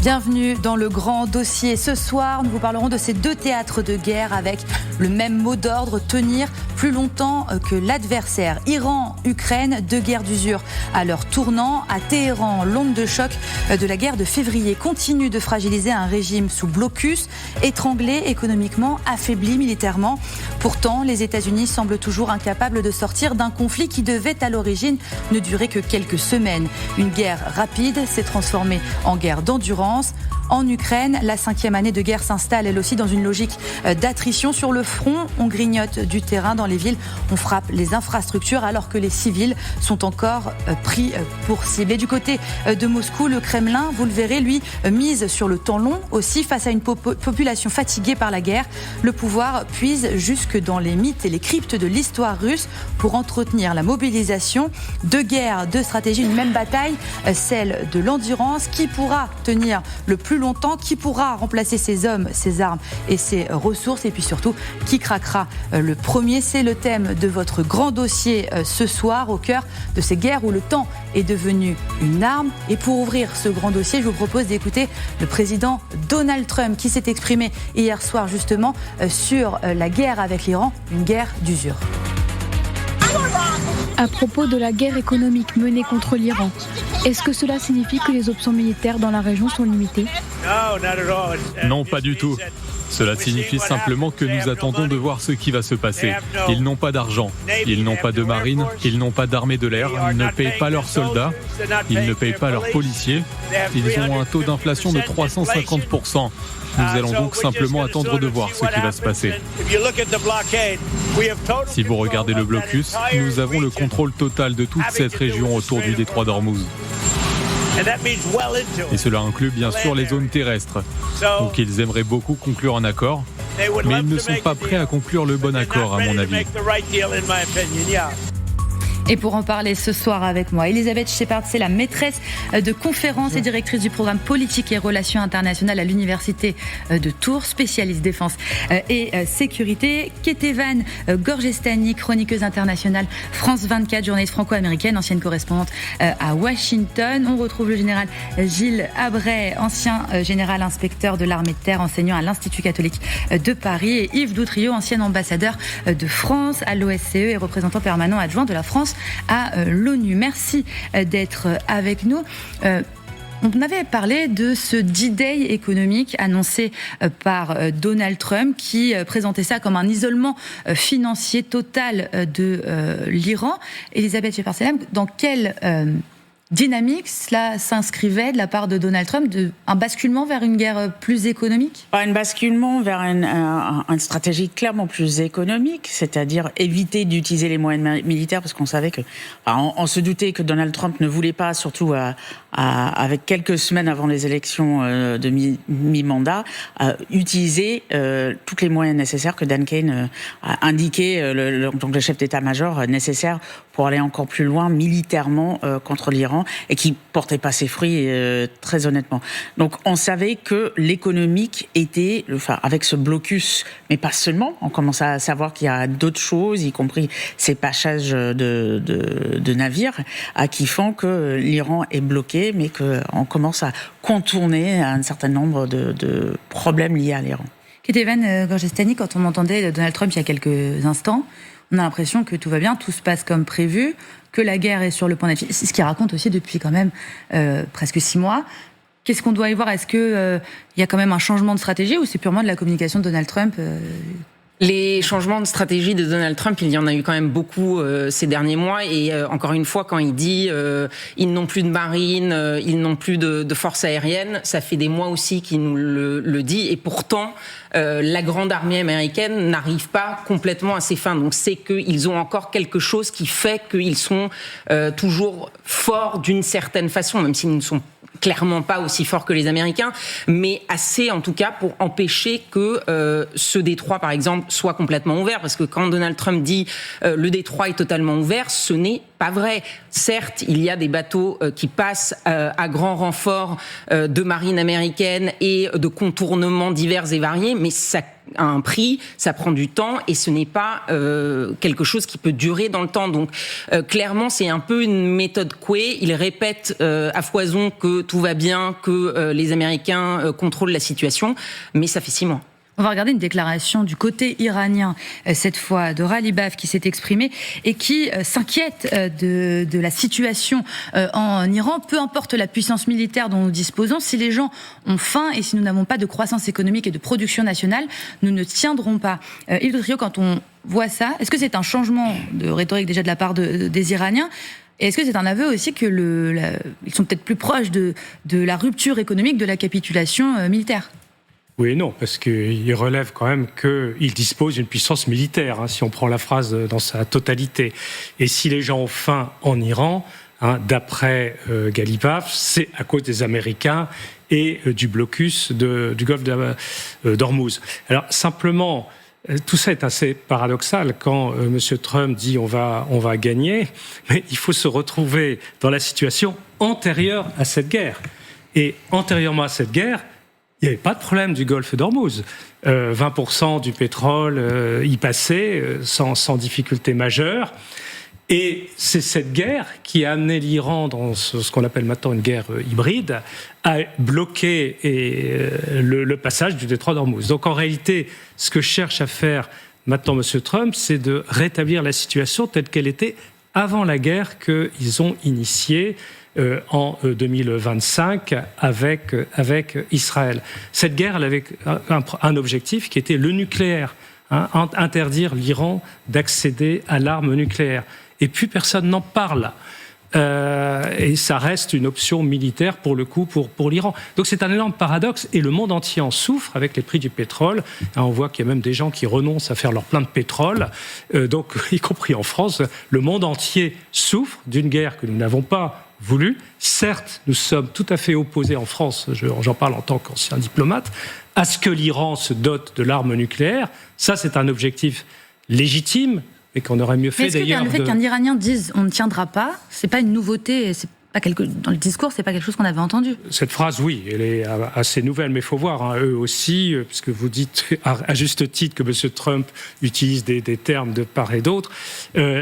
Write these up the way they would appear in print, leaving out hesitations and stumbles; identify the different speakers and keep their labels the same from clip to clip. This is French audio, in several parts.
Speaker 1: Bienvenue dans le grand dossier. Ce soir, nous vous parlerons de ces deux théâtres de guerre avec le même mot d'ordre, tenir plus longtemps que l'adversaire. Iran, Ukraine, deux guerres d'usure à leur tournant. À Téhéran, l'onde de choc de la guerre de février continue de fragiliser un régime sous blocus, étranglé économiquement, affaibli militairement. Pourtant, les États-Unis semblent toujours incapables de sortir d'un conflit qui devait à l'origine ne durer que quelques semaines. Une guerre rapide s'est transformée en guerre d'endurance. En Ukraine, la 5e année de guerre s'installe elle aussi dans une logique d'attrition. Sur le front, on grignote du terrain dans les villes, on frappe les infrastructures alors que les civils sont encore pris pour cible. Et du côté de Moscou, le Kremlin, vous le verrez, lui, mise sur le temps long aussi face à une population fatiguée par la guerre. Le pouvoir puise jusque dans les mythes et les cryptes de l'histoire russe pour entretenir la mobilisation. Deux guerres, deux stratégies, une même bataille, celle de l'endurance. Qui pourra tenir le plus longtemps, qui pourra remplacer ses hommes, ses armes et ses ressources, et puis surtout qui craquera le premier. C'est le thème de votre grand dossier ce soir, au cœur de ces guerres où le temps est devenu une arme. Et pour ouvrir ce grand dossier, je vous propose d'écouter le président Donald Trump qui s'est exprimé hier soir justement sur la guerre avec l'Iran, une guerre d'usure.
Speaker 2: À propos de la guerre économique menée contre l'Iran, est-ce que cela signifie que les options militaires dans la région sont limitées ?
Speaker 3: Non, pas du tout. Cela signifie simplement que nous attendons de voir ce qui va se passer. Ils n'ont pas d'argent, ils n'ont pas de marine, ils n'ont pas d'armée de l'air, ils ne payent pas leurs soldats, ils ne payent pas leurs policiers, ils ont un taux d'inflation de 350%. Nous allons donc simplement attendre de voir ce qui va se passer. Si vous regardez le blocus, nous avons le contrôle total de toute cette région autour du détroit d'Ormuz. Et cela inclut bien sûr les zones terrestres. Donc ils aimeraient beaucoup conclure un accord, mais ils ne sont pas prêts à conclure le bon accord à mon avis.
Speaker 1: Et pour en parler ce soir avec moi, Elisabeth Shepard, c'est la maîtresse de conférence et directrice du programme politique et relations internationales à l'université de Tours, spécialiste défense et sécurité. Ketevan Gorgestani, chroniqueuse internationale France 24, journaliste franco-américaine, ancienne correspondante à Washington. On retrouve le général Gilles Abray, ancien général inspecteur de l'armée de terre, enseignant à l'Institut catholique de Paris, et Yves Doutrillo, ancien ambassadeur de France à l'OSCE et représentant permanent adjoint de la France à l'ONU. Merci d'être avec nous. On avait parlé de ce D-Day économique annoncé par Donald Trump qui présentait ça comme un isolement financier total de l'Iran. Elisabeth Shepard-Selem, dans quelle dynamique cela s'inscrivait de la part de Donald Trump, un basculement vers une guerre plus économique ?
Speaker 4: Un basculement vers une stratégie clairement plus économique, c'est-à-dire éviter d'utiliser les moyens militaires, parce qu'on savait que, on se doutait que Donald Trump ne voulait pas, surtout avec quelques semaines avant les élections de mi-mandat, utiliser tous les moyens nécessaires que Dan Kane a indiqué, donc le chef d'état-major, nécessaire pour aller encore plus loin militairement contre l'Iran, et qui portait pas ses fruits, très honnêtement. Donc on savait que l'économique était, avec ce blocus, mais pas seulement, on commence à savoir qu'il y a d'autres choses, y compris ces passages de navires, qui font que l'Iran est bloqué, mais qu'on commence à contourner un certain nombre de problèmes liés à l'Iran.
Speaker 1: Ketevan Gorgestani, quand on entendait Donald Trump il y a quelques instants, on a l'impression que tout va bien, tout se passe comme prévu, que la guerre est sur le point d'être... C'est ce qu'il raconte aussi depuis quand même presque 6 mois. Qu'est-ce qu'on doit y voir ? Est-ce qu'il y a quand même un changement de stratégie ou c'est purement de la communication de Donald Trump
Speaker 5: Les changements de stratégie de Donald Trump, il y en a eu quand même beaucoup ces derniers mois. Et encore une fois, quand il dit ils n'ont plus de marine, ils n'ont plus de force aérienne, ça fait des mois aussi qu'il nous le dit. Et pourtant, la grande armée américaine n'arrive pas complètement à ses fins. Donc c'est qu'ils ont encore quelque chose qui fait qu'ils sont toujours forts d'une certaine façon, même s'ils ne sont clairement pas aussi forts que les Américains, mais assez en tout cas pour empêcher que ce détroit, par exemple, soit complètement ouvert. Parce que quand Donald Trump dit le détroit est totalement ouvert, ce n'est pas vrai. Certes, il y a des bateaux qui passent à grand renfort de marine américaine et de contournements divers et variés, mais ça a un prix, ça prend du temps et ce n'est pas quelque chose qui peut durer dans le temps. Donc clairement, c'est un peu une méthode Coué. Ils répètent à foison que tout va bien, que les Américains contrôlent la situation, mais ça fait 6 mois.
Speaker 1: On va regarder une déclaration du côté iranien, cette fois de Ghalibaf, qui s'est exprimé et qui s'inquiète de la situation en Iran. Peu importe la puissance militaire dont nous disposons, si les gens ont faim et si nous n'avons pas de croissance économique et de production nationale, nous ne tiendrons pas. Yves de Trio, quand on voit ça, est-ce que c'est un changement de rhétorique déjà de la part des Iraniens ? Et est-ce que c'est un aveu aussi que ils sont peut-être plus proches de la rupture économique, de la capitulation militaire ?
Speaker 6: Oui et non, parce qu'il relève quand même qu'il dispose d'une puissance militaire, si on prend la phrase dans sa totalité. Et si les gens ont faim en Iran, d'après Ghalibaf, c'est à cause des Américains et du blocus du golfe d'Ormuz. Alors simplement, tout ça est assez paradoxal quand M. Trump dit on va gagner, mais il faut se retrouver dans la situation antérieure à cette guerre. Et antérieurement à cette guerre, il n'y avait pas de problème du golfe d'Ormuz. 20% du pétrole y passait sans difficulté majeure. Et c'est cette guerre qui a amené l'Iran dans ce qu'on appelle maintenant une guerre hybride, à bloquer le passage du détroit d'Ormuz. Donc en réalité, ce que cherche à faire maintenant M. Trump, c'est de rétablir la situation telle qu'elle était avant la guerre qu'ils ont initiée en 2025 avec Israël. Cette guerre, elle avait un objectif qui était le nucléaire, interdire l'Iran d'accéder à l'arme nucléaire. Et puis personne n'en parle. Et ça reste une option militaire pour le coup pour l'Iran. Donc c'est un énorme paradoxe et le monde entier en souffre avec les prix du pétrole. On voit qu'il y a même des gens qui renoncent à faire leur plein de pétrole. Donc y compris en France, le monde entier souffre d'une guerre que nous n'avons pas voulu. Certes, nous sommes tout à fait opposés en France, j'en parle en tant qu'ancien diplomate, à ce que l'Iran se dote de l'arme nucléaire. Ça, c'est un objectif légitime, et qu'on aurait mieux fait d'ailleurs.
Speaker 1: Le fait qu'un Iranien dise on ne tiendra pas, c'est pas une nouveauté, c'est pas dans le discours, c'est pas quelque chose qu'on avait entendu.
Speaker 6: Cette phrase, oui, elle est assez nouvelle, mais il faut voir, eux aussi, puisque vous dites à juste titre que M. Trump utilise des termes de part et d'autre,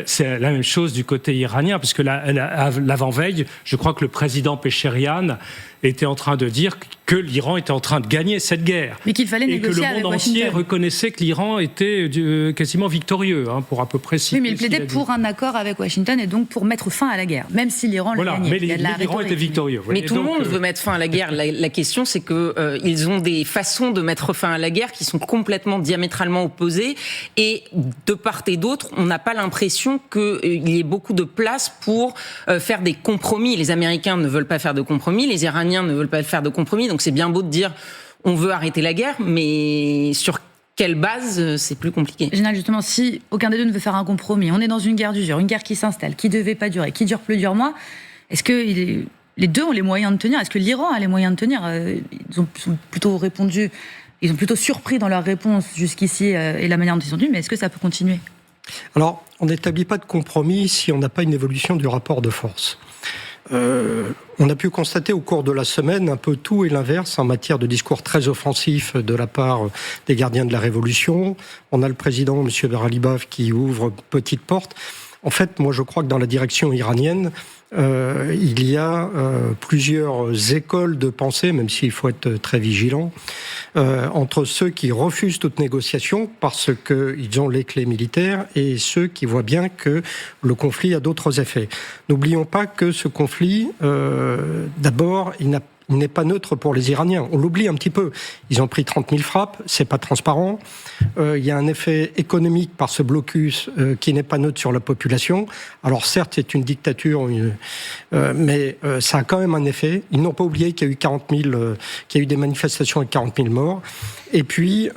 Speaker 6: c'est la même chose du côté iranien, puisque l'avant-veille, je crois que le président Pécherian était en train de dire que l'Iran était en train de gagner cette guerre.
Speaker 1: Mais qu'il fallait négocier avec Washington. Et que le monde entier reconnaissait
Speaker 6: que l'Iran était quasiment victorieux, pour à peu près 6.
Speaker 1: Oui, mais il plaidait pour un accord avec Washington et donc pour mettre fin à la guerre, même si l'Iran le gagnait.
Speaker 6: Mais l'Iran était victorieux.
Speaker 5: Mais tout le monde veut mettre fin à la guerre. La question, c'est qu'ils ont des façons de mettre fin à la guerre qui sont complètement diamétralement opposées. Et de part et d'autre, on n'a pas l'impression qu'il y ait beaucoup de place pour faire des compromis. Les Américains ne veulent pas faire de compromis, les Iraniens ne veulent pas faire de compromis. Donc c'est bien beau de dire on veut arrêter la guerre, mais sur quelle base, c'est plus compliqué.
Speaker 1: Général, justement, si aucun des deux ne veut faire un compromis, on est dans une guerre d'usure, une guerre qui s'installe, qui ne devait pas durer, qui dure plusieurs mois, est-ce que les deux ont les moyens de tenir ? Est-ce que l'Iran a les moyens de tenir ? Ils ont plutôt répondu, ils ont plutôt surpris dans leur réponse jusqu'ici et la manière dont ils ont dit, mais est-ce que ça peut continuer ?
Speaker 7: Alors, on n'établit pas de compromis si on n'a pas une évolution du rapport de force. On a pu constater au cours de la semaine un peu tout et l'inverse en matière de discours très offensifs de la part des gardiens de la Révolution. On a le président, M. Ghalibaf, qui ouvre petite porte. En fait, moi je crois que dans la direction iranienne, il y a plusieurs écoles de pensée, même s'il faut être très vigilant, entre ceux qui refusent toute négociation parce qu'ils ont les clés militaires et ceux qui voient bien que le conflit a d'autres effets. N'oublions pas que ce conflit, d'abord, il n'est pas neutre pour les Iraniens. On l'oublie un petit peu. Ils ont pris 30 000 frappes, c'est pas transparent. Il y a un effet économique par ce blocus qui n'est pas neutre sur la population. Alors certes, c'est une dictature, mais ça a quand même un effet. Ils n'ont pas oublié qu'il y a eu qu'il y a eu des manifestations avec 40 000 morts. Et puis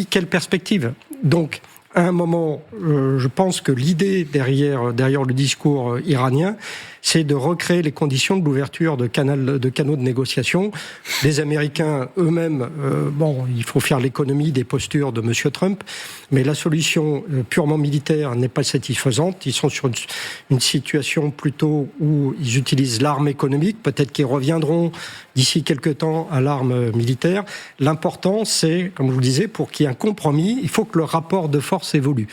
Speaker 7: quelle perspective ? Donc, à un moment, je pense que l'idée derrière le discours iranien, c'est de recréer les conditions de l'ouverture de canaux de négociation. Les Américains eux-mêmes, il faut faire l'économie des postures de M. Trump, mais la solution purement militaire n'est pas satisfaisante. Ils sont sur une situation plutôt où ils utilisent l'arme économique, peut-être qu'ils reviendront d'ici quelques temps à l'arme militaire. L'important, c'est, comme je vous le disais, pour qu'il y ait un compromis, il faut que le rapport de force évolue.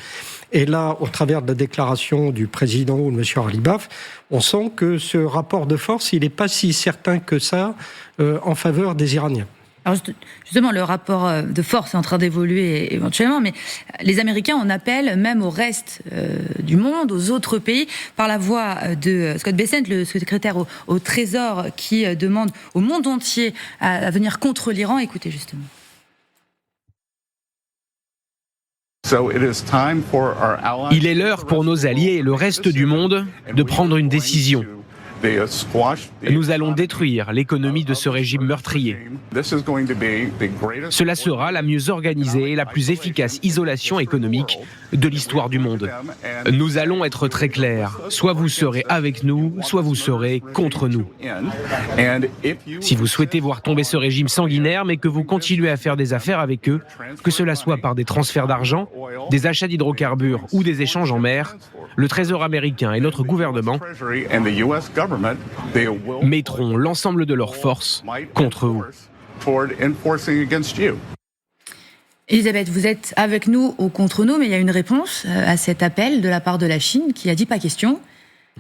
Speaker 7: Et là, au travers de la déclaration du président ou de M. Ghalibaf, on sent que ce rapport de force, il n'est pas si certain que ça en faveur des Iraniens.
Speaker 1: Alors justement, le rapport de force est en train d'évoluer éventuellement, mais les Américains en appellent même au reste du monde, aux autres pays, par la voix de Scott Bessent, le secrétaire au Trésor, qui demande au monde entier à venir contre l'Iran. Écoutez justement.
Speaker 8: Il est l'heure pour nos alliés et le reste du monde de prendre une décision. Nous allons détruire l'économie de ce régime meurtrier. Cela sera la mieux organisée et la plus efficace isolation économique de l'histoire du monde. Nous allons être très clairs. Soit vous serez avec nous, soit vous serez contre nous. Si vous souhaitez voir tomber ce régime sanguinaire, mais que vous continuez à faire des affaires avec eux, que cela soit par des transferts d'argent, des achats d'hydrocarbures ou des échanges en mer, le Trésor américain et notre gouvernement mettront l'ensemble de leurs forces contre vous.
Speaker 1: Elisabeth, vous êtes avec nous ou contre nous, mais il y a une réponse à cet appel de la part de la Chine qui a dit pas question.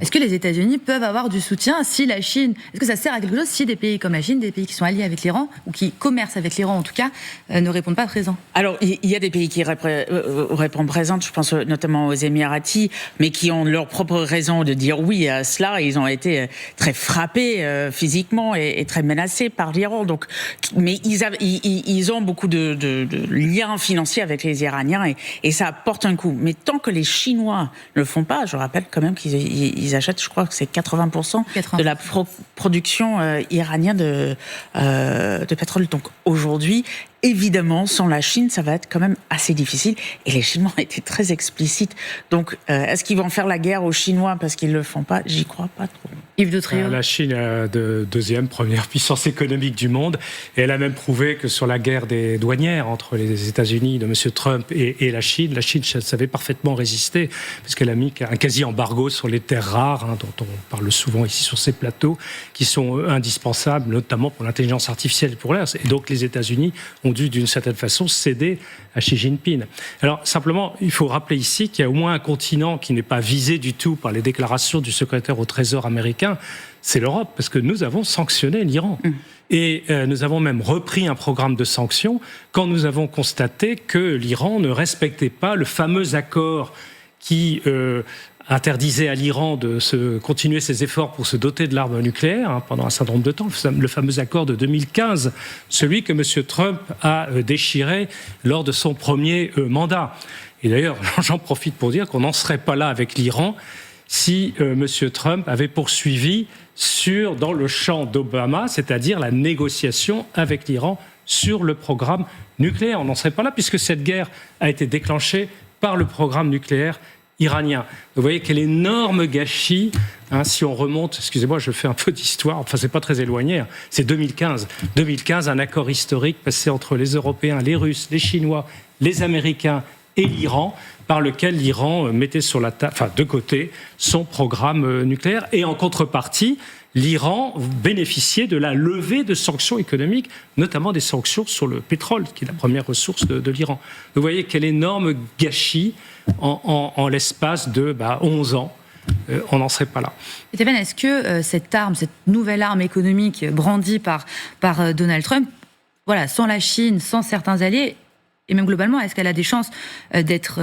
Speaker 1: Est-ce que les États-Unis peuvent avoir du soutien si la Chine... Est-ce que ça sert à quelque chose si des pays comme la Chine, des pays qui sont alliés avec l'Iran, ou qui commercent avec l'Iran en tout cas, ne répondent pas présents?
Speaker 4: Alors, il y a des pays qui répondent présents, je pense notamment aux Émiratis, mais qui ont leur propre raison de dire oui à cela. Ils ont été très frappés physiquement et très menacés par l'Iran. Donc, mais ils ont beaucoup de liens financiers avec les Iraniens et ça porte un coup. Mais tant que les Chinois ne le font pas, je rappelle quand même qu'ils achètent, je crois que c'est 80% de la production iranienne de pétrole. Donc aujourd'hui, évidemment, sans la Chine, ça va être quand même assez difficile. Et les Chinois ont été très explicites. Donc, est-ce qu'ils vont faire la guerre aux Chinois parce qu'ils ne le font pas? J'y crois pas trop.
Speaker 1: Yves de Tréau.
Speaker 6: La Chine est première puissance économique du monde. Et elle a même prouvé que sur la guerre des douanières entre les États-Unis de M. Trump et la Chine savait parfaitement résister, puisqu'elle a mis un quasi-embargo sur les terres rares, dont on parle souvent ici sur ces plateaux, qui sont indispensables, notamment pour l'intelligence artificielle et pour l'air. Et donc, les États-Unis ont dû, d'une certaine façon, céder à Xi Jinping. Alors, simplement, il faut rappeler ici qu'il y a au moins un continent qui n'est pas visé du tout par les déclarations du secrétaire au Trésor américain, c'est l'Europe, parce que nous avons sanctionné l'Iran. Et nous avons même repris un programme de sanctions quand nous avons constaté que l'Iran ne respectait pas le fameux accord qui interdisait à l'Iran de continuer ses efforts pour se doter de l'arme nucléaire pendant un certain nombre de temps, le fameux accord de 2015, celui que M. Trump a déchiré lors de son premier mandat. Et d'ailleurs, j'en profite pour dire qu'on n'en serait pas là avec l'Iran si M. Trump avait poursuivi dans le champ d'Obama, c'est-à-dire la négociation avec l'Iran sur le programme nucléaire. On n'en serait pas là puisque cette guerre a été déclenchée par le programme nucléaire iranien. Vous voyez quel énorme gâchis, si on remonte, excusez-moi, je fais un peu d'histoire, enfin c'est pas très éloigné, c'est 2015. 2015, un accord historique passé entre les Européens, les Russes, les Chinois, les Américains et l'Iran, par lequel l'Iran mettait sur la table, de côté, son programme nucléaire. Et en contrepartie, l'Iran bénéficiait de la levée de sanctions économiques, notamment des sanctions sur le pétrole, qui est la première ressource de l'Iran. Vous voyez quel énorme gâchis en l'espace de 11 ans. On n'en serait pas là.
Speaker 1: Stéphane, est-ce que cette nouvelle arme économique brandie par Donald Trump, sans la Chine, sans certains alliés, et même globalement, est-ce qu'elle a des chances d'être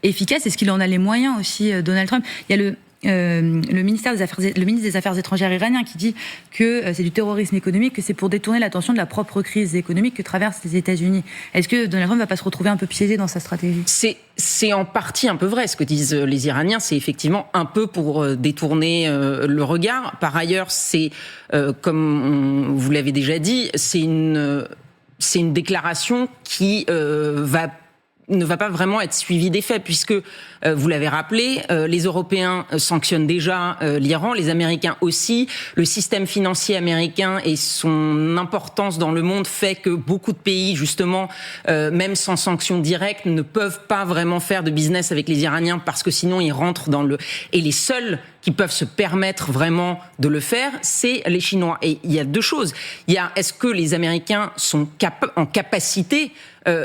Speaker 1: efficace? Est-ce qu'il en a les moyens aussi, Donald Trump? Il y a le ministre des Affaires étrangères iranien qui dit que c'est du terrorisme économique, que c'est pour détourner l'attention de la propre crise économique que traversent les États-Unis. Est-ce que Donald Trump ne va pas se retrouver un peu piégé dans sa stratégie?
Speaker 5: C'est en partie un peu vrai ce que disent les Iraniens. C'est effectivement un peu pour détourner le regard. Par ailleurs, c'est, comme vous l'avez déjà dit, c'est une déclaration qui va ne va pas vraiment être suivi d'effet, puisque, vous l'avez rappelé, les Européens sanctionnent déjà l'Iran, les Américains aussi. Le système financier américain et son importance dans le monde fait que beaucoup de pays, justement, même sans sanctions directes, ne peuvent pas vraiment faire de business avec les Iraniens, parce que sinon ils rentrent dans le... Et les seuls qui peuvent se permettre vraiment de le faire, c'est les Chinois. Et il y a deux choses. Il y a, est-ce que les Américains sont en capacité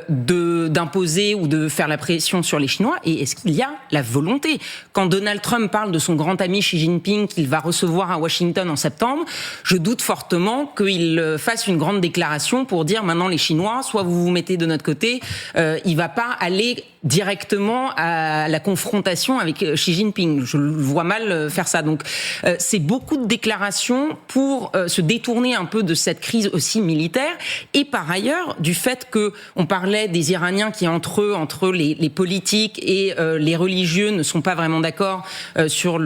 Speaker 5: d'imposer ou de faire la pression sur les Chinois, et est-ce qu'il y a la volonté? Quand Donald Trump parle de son grand ami Xi Jinping qu'il va recevoir à Washington en septembre, je doute fortement qu'il fasse une grande déclaration pour dire maintenant les Chinois, soit vous vous mettez de notre côté, il va pas aller directement à la confrontation avec Xi Jinping. Je le vois mal faire ça. Donc c'est beaucoup de déclarations pour se détourner un peu de cette crise aussi militaire, et par ailleurs du fait que on parlait des Iraniens qui entre les politiques et les religieux ne sont pas vraiment d'accord sur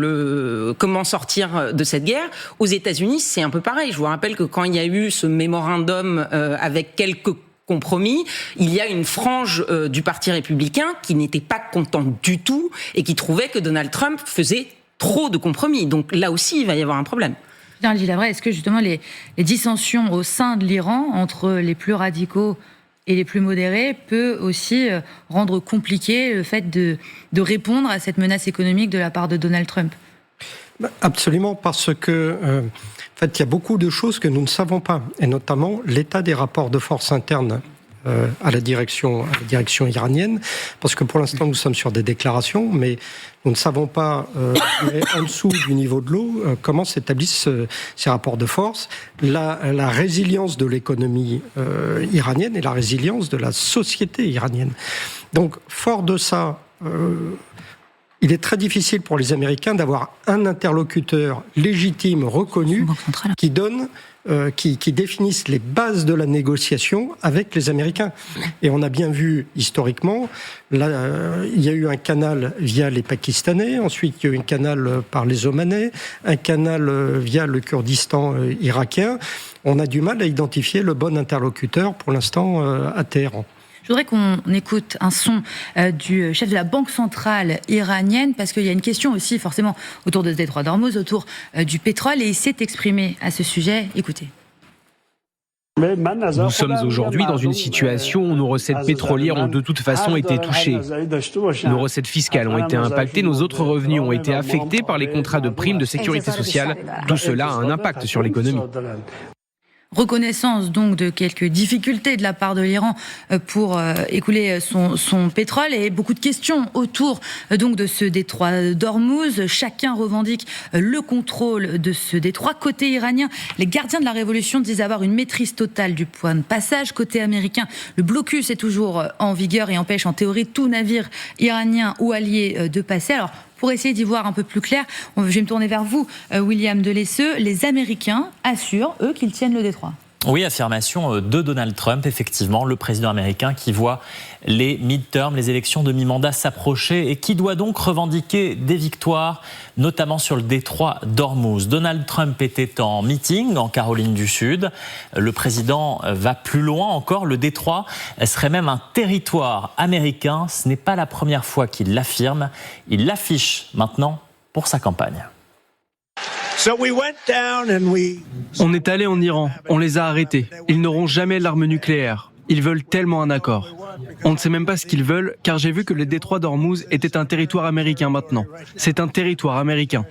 Speaker 5: comment sortir de cette guerre. Aux États-Unis, c'est un peu pareil. Je vous rappelle que quand il y a eu ce mémorandum avec quelques compromis, il y a une frange du Parti républicain qui n'était pas content du tout et qui trouvait que Donald Trump faisait trop de compromis. Donc là aussi, il va y avoir un problème.
Speaker 1: Gilles Lavray, est-ce que justement les dissensions au sein de l'Iran entre les plus radicaux et les plus modérés peut aussi rendre compliqué le fait de répondre à cette menace économique de la part de Donald Trump?
Speaker 7: Absolument, parce que en fait, il y a beaucoup de choses que nous ne savons pas, et notamment l'état des rapports de force internes à la direction iranienne, parce que pour l'instant nous sommes sur des déclarations, mais nous ne savons pas en dessous du niveau de l'eau comment s'établissent ces rapports de force, la résilience de l'économie iranienne et la résilience de la société iranienne. Donc fort de ça, il est très difficile pour les Américains d'avoir un interlocuteur légitime, reconnu, qui donne, qui définisse les bases de la négociation avec les Américains. Et on a bien vu historiquement, là, il y a eu un canal via les Pakistanais, ensuite il y a eu un canal par les Omanais, un canal via le Kurdistan irakien. On a du mal à identifier le bon interlocuteur pour l'instant à Téhéran.
Speaker 1: Je voudrais qu'on écoute un son du chef de la Banque centrale iranienne, parce qu'il y a une question aussi forcément autour de ce détroit d'Ormuz, autour du pétrole, et il s'est exprimé à ce sujet. Écoutez.
Speaker 8: Nous sommes aujourd'hui dans une situation où nos recettes pétrolières ont de toute façon été touchées. Nos recettes fiscales ont été impactées, nos autres revenus ont été affectés par les contrats de primes de sécurité sociale. Tout cela a un impact sur l'économie.
Speaker 1: Reconnaissance donc de quelques difficultés de la part de l'Iran pour écouler son pétrole, et beaucoup de questions autour donc de ce détroit d'Ormuz. Chacun revendique le contrôle de ce détroit. Côté iranien, les gardiens de la révolution disent avoir une maîtrise totale du point de passage. Côté américain, le blocus est toujours en vigueur et empêche en théorie tout navire iranien ou allié de passer. Alors, pour essayer d'y voir un peu plus clair, je vais me tourner vers vous, William Delesseux. Les Américains assurent, eux, qu'ils tiennent le détroit.
Speaker 9: Oui, affirmation de Donald Trump, effectivement, le président américain qui voit les midterms, les élections de mi-mandat s'approcher et qui doit donc revendiquer des victoires, notamment sur le détroit d'Ormuz. Donald Trump était en meeting en Caroline du Sud. Le président va plus loin encore. Le détroit serait même un territoire américain. Ce n'est pas la première fois qu'il l'affirme. Il l'affiche maintenant pour sa campagne.
Speaker 10: On est allé en Iran, on les a arrêtés. Ils n'auront jamais l'arme nucléaire. Ils veulent tellement un accord. On ne sait même pas ce qu'ils veulent, car j'ai vu que le détroit d'Ormuz était un territoire américain maintenant. C'est un territoire américain.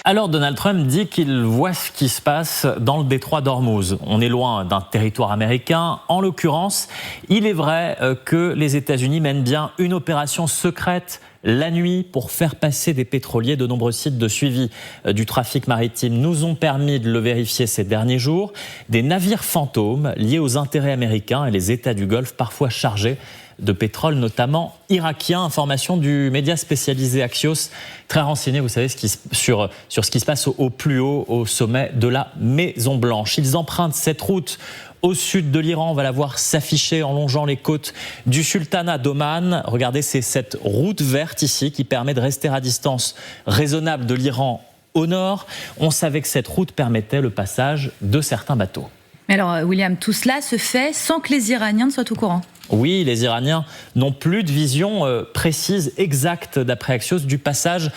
Speaker 9: Alors Donald Trump dit qu'il voit ce qui se passe dans le détroit d'Ormuz. On est loin d'un territoire américain. En l'occurrence, il est vrai que les États-Unis mènent bien une opération secrète la nuit pour faire passer des pétroliers. De nombreux sites de suivi du trafic maritime nous ont permis de le vérifier ces derniers jours. Des navires fantômes liés aux intérêts américains et les États du Golfe, parfois chargés de pétrole, notamment irakien. Information du média spécialisé Axios, très renseigné, vous savez, sur ce qui se passe au plus haut, au sommet de la Maison Blanche. Ils empruntent cette route au sud de l'Iran. On va la voir s'afficher en longeant les côtes du sultanat d'Oman. Regardez, c'est cette route verte ici qui permet de rester à distance raisonnable de l'Iran au nord. On savait que cette route permettait le passage de certains bateaux.
Speaker 1: Mais alors, William, tout cela se fait sans que les Iraniens ne soient au courant?
Speaker 9: Oui, les Iraniens n'ont plus de vision précise, exacte, d'après Axios, du passage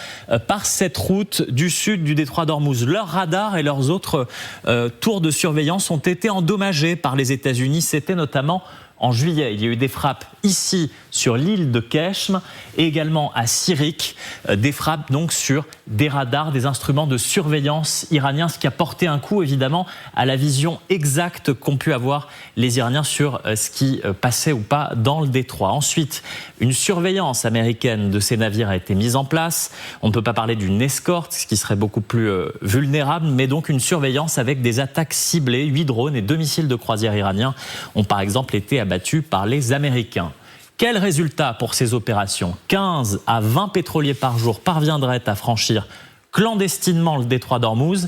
Speaker 9: par cette route du sud du détroit d'Ormuz. Leurs radars et leurs autres tours de surveillance ont été endommagés par les États-Unis. C'était notamment en juillet. Il y a eu des frappes ici sur l'île de Keshm et également à Sirik, des frappes donc sur des radars, des instruments de surveillance iraniens, ce qui a porté un coup évidemment à la vision exacte qu'ont pu avoir les Iraniens sur ce qui passait ou pas dans le détroit. Ensuite, une surveillance américaine de ces navires a été mise en place. On ne peut pas parler d'une escorte, ce qui serait beaucoup plus vulnérable, mais donc une surveillance avec des attaques ciblées. 8 drones et 2 missiles de croisière iraniens ont par exemple été abattus par les Américains. Quel résultat pour ces opérations ? 15 à 20 pétroliers par jour parviendraient à franchir clandestinement le détroit d'Ormuz.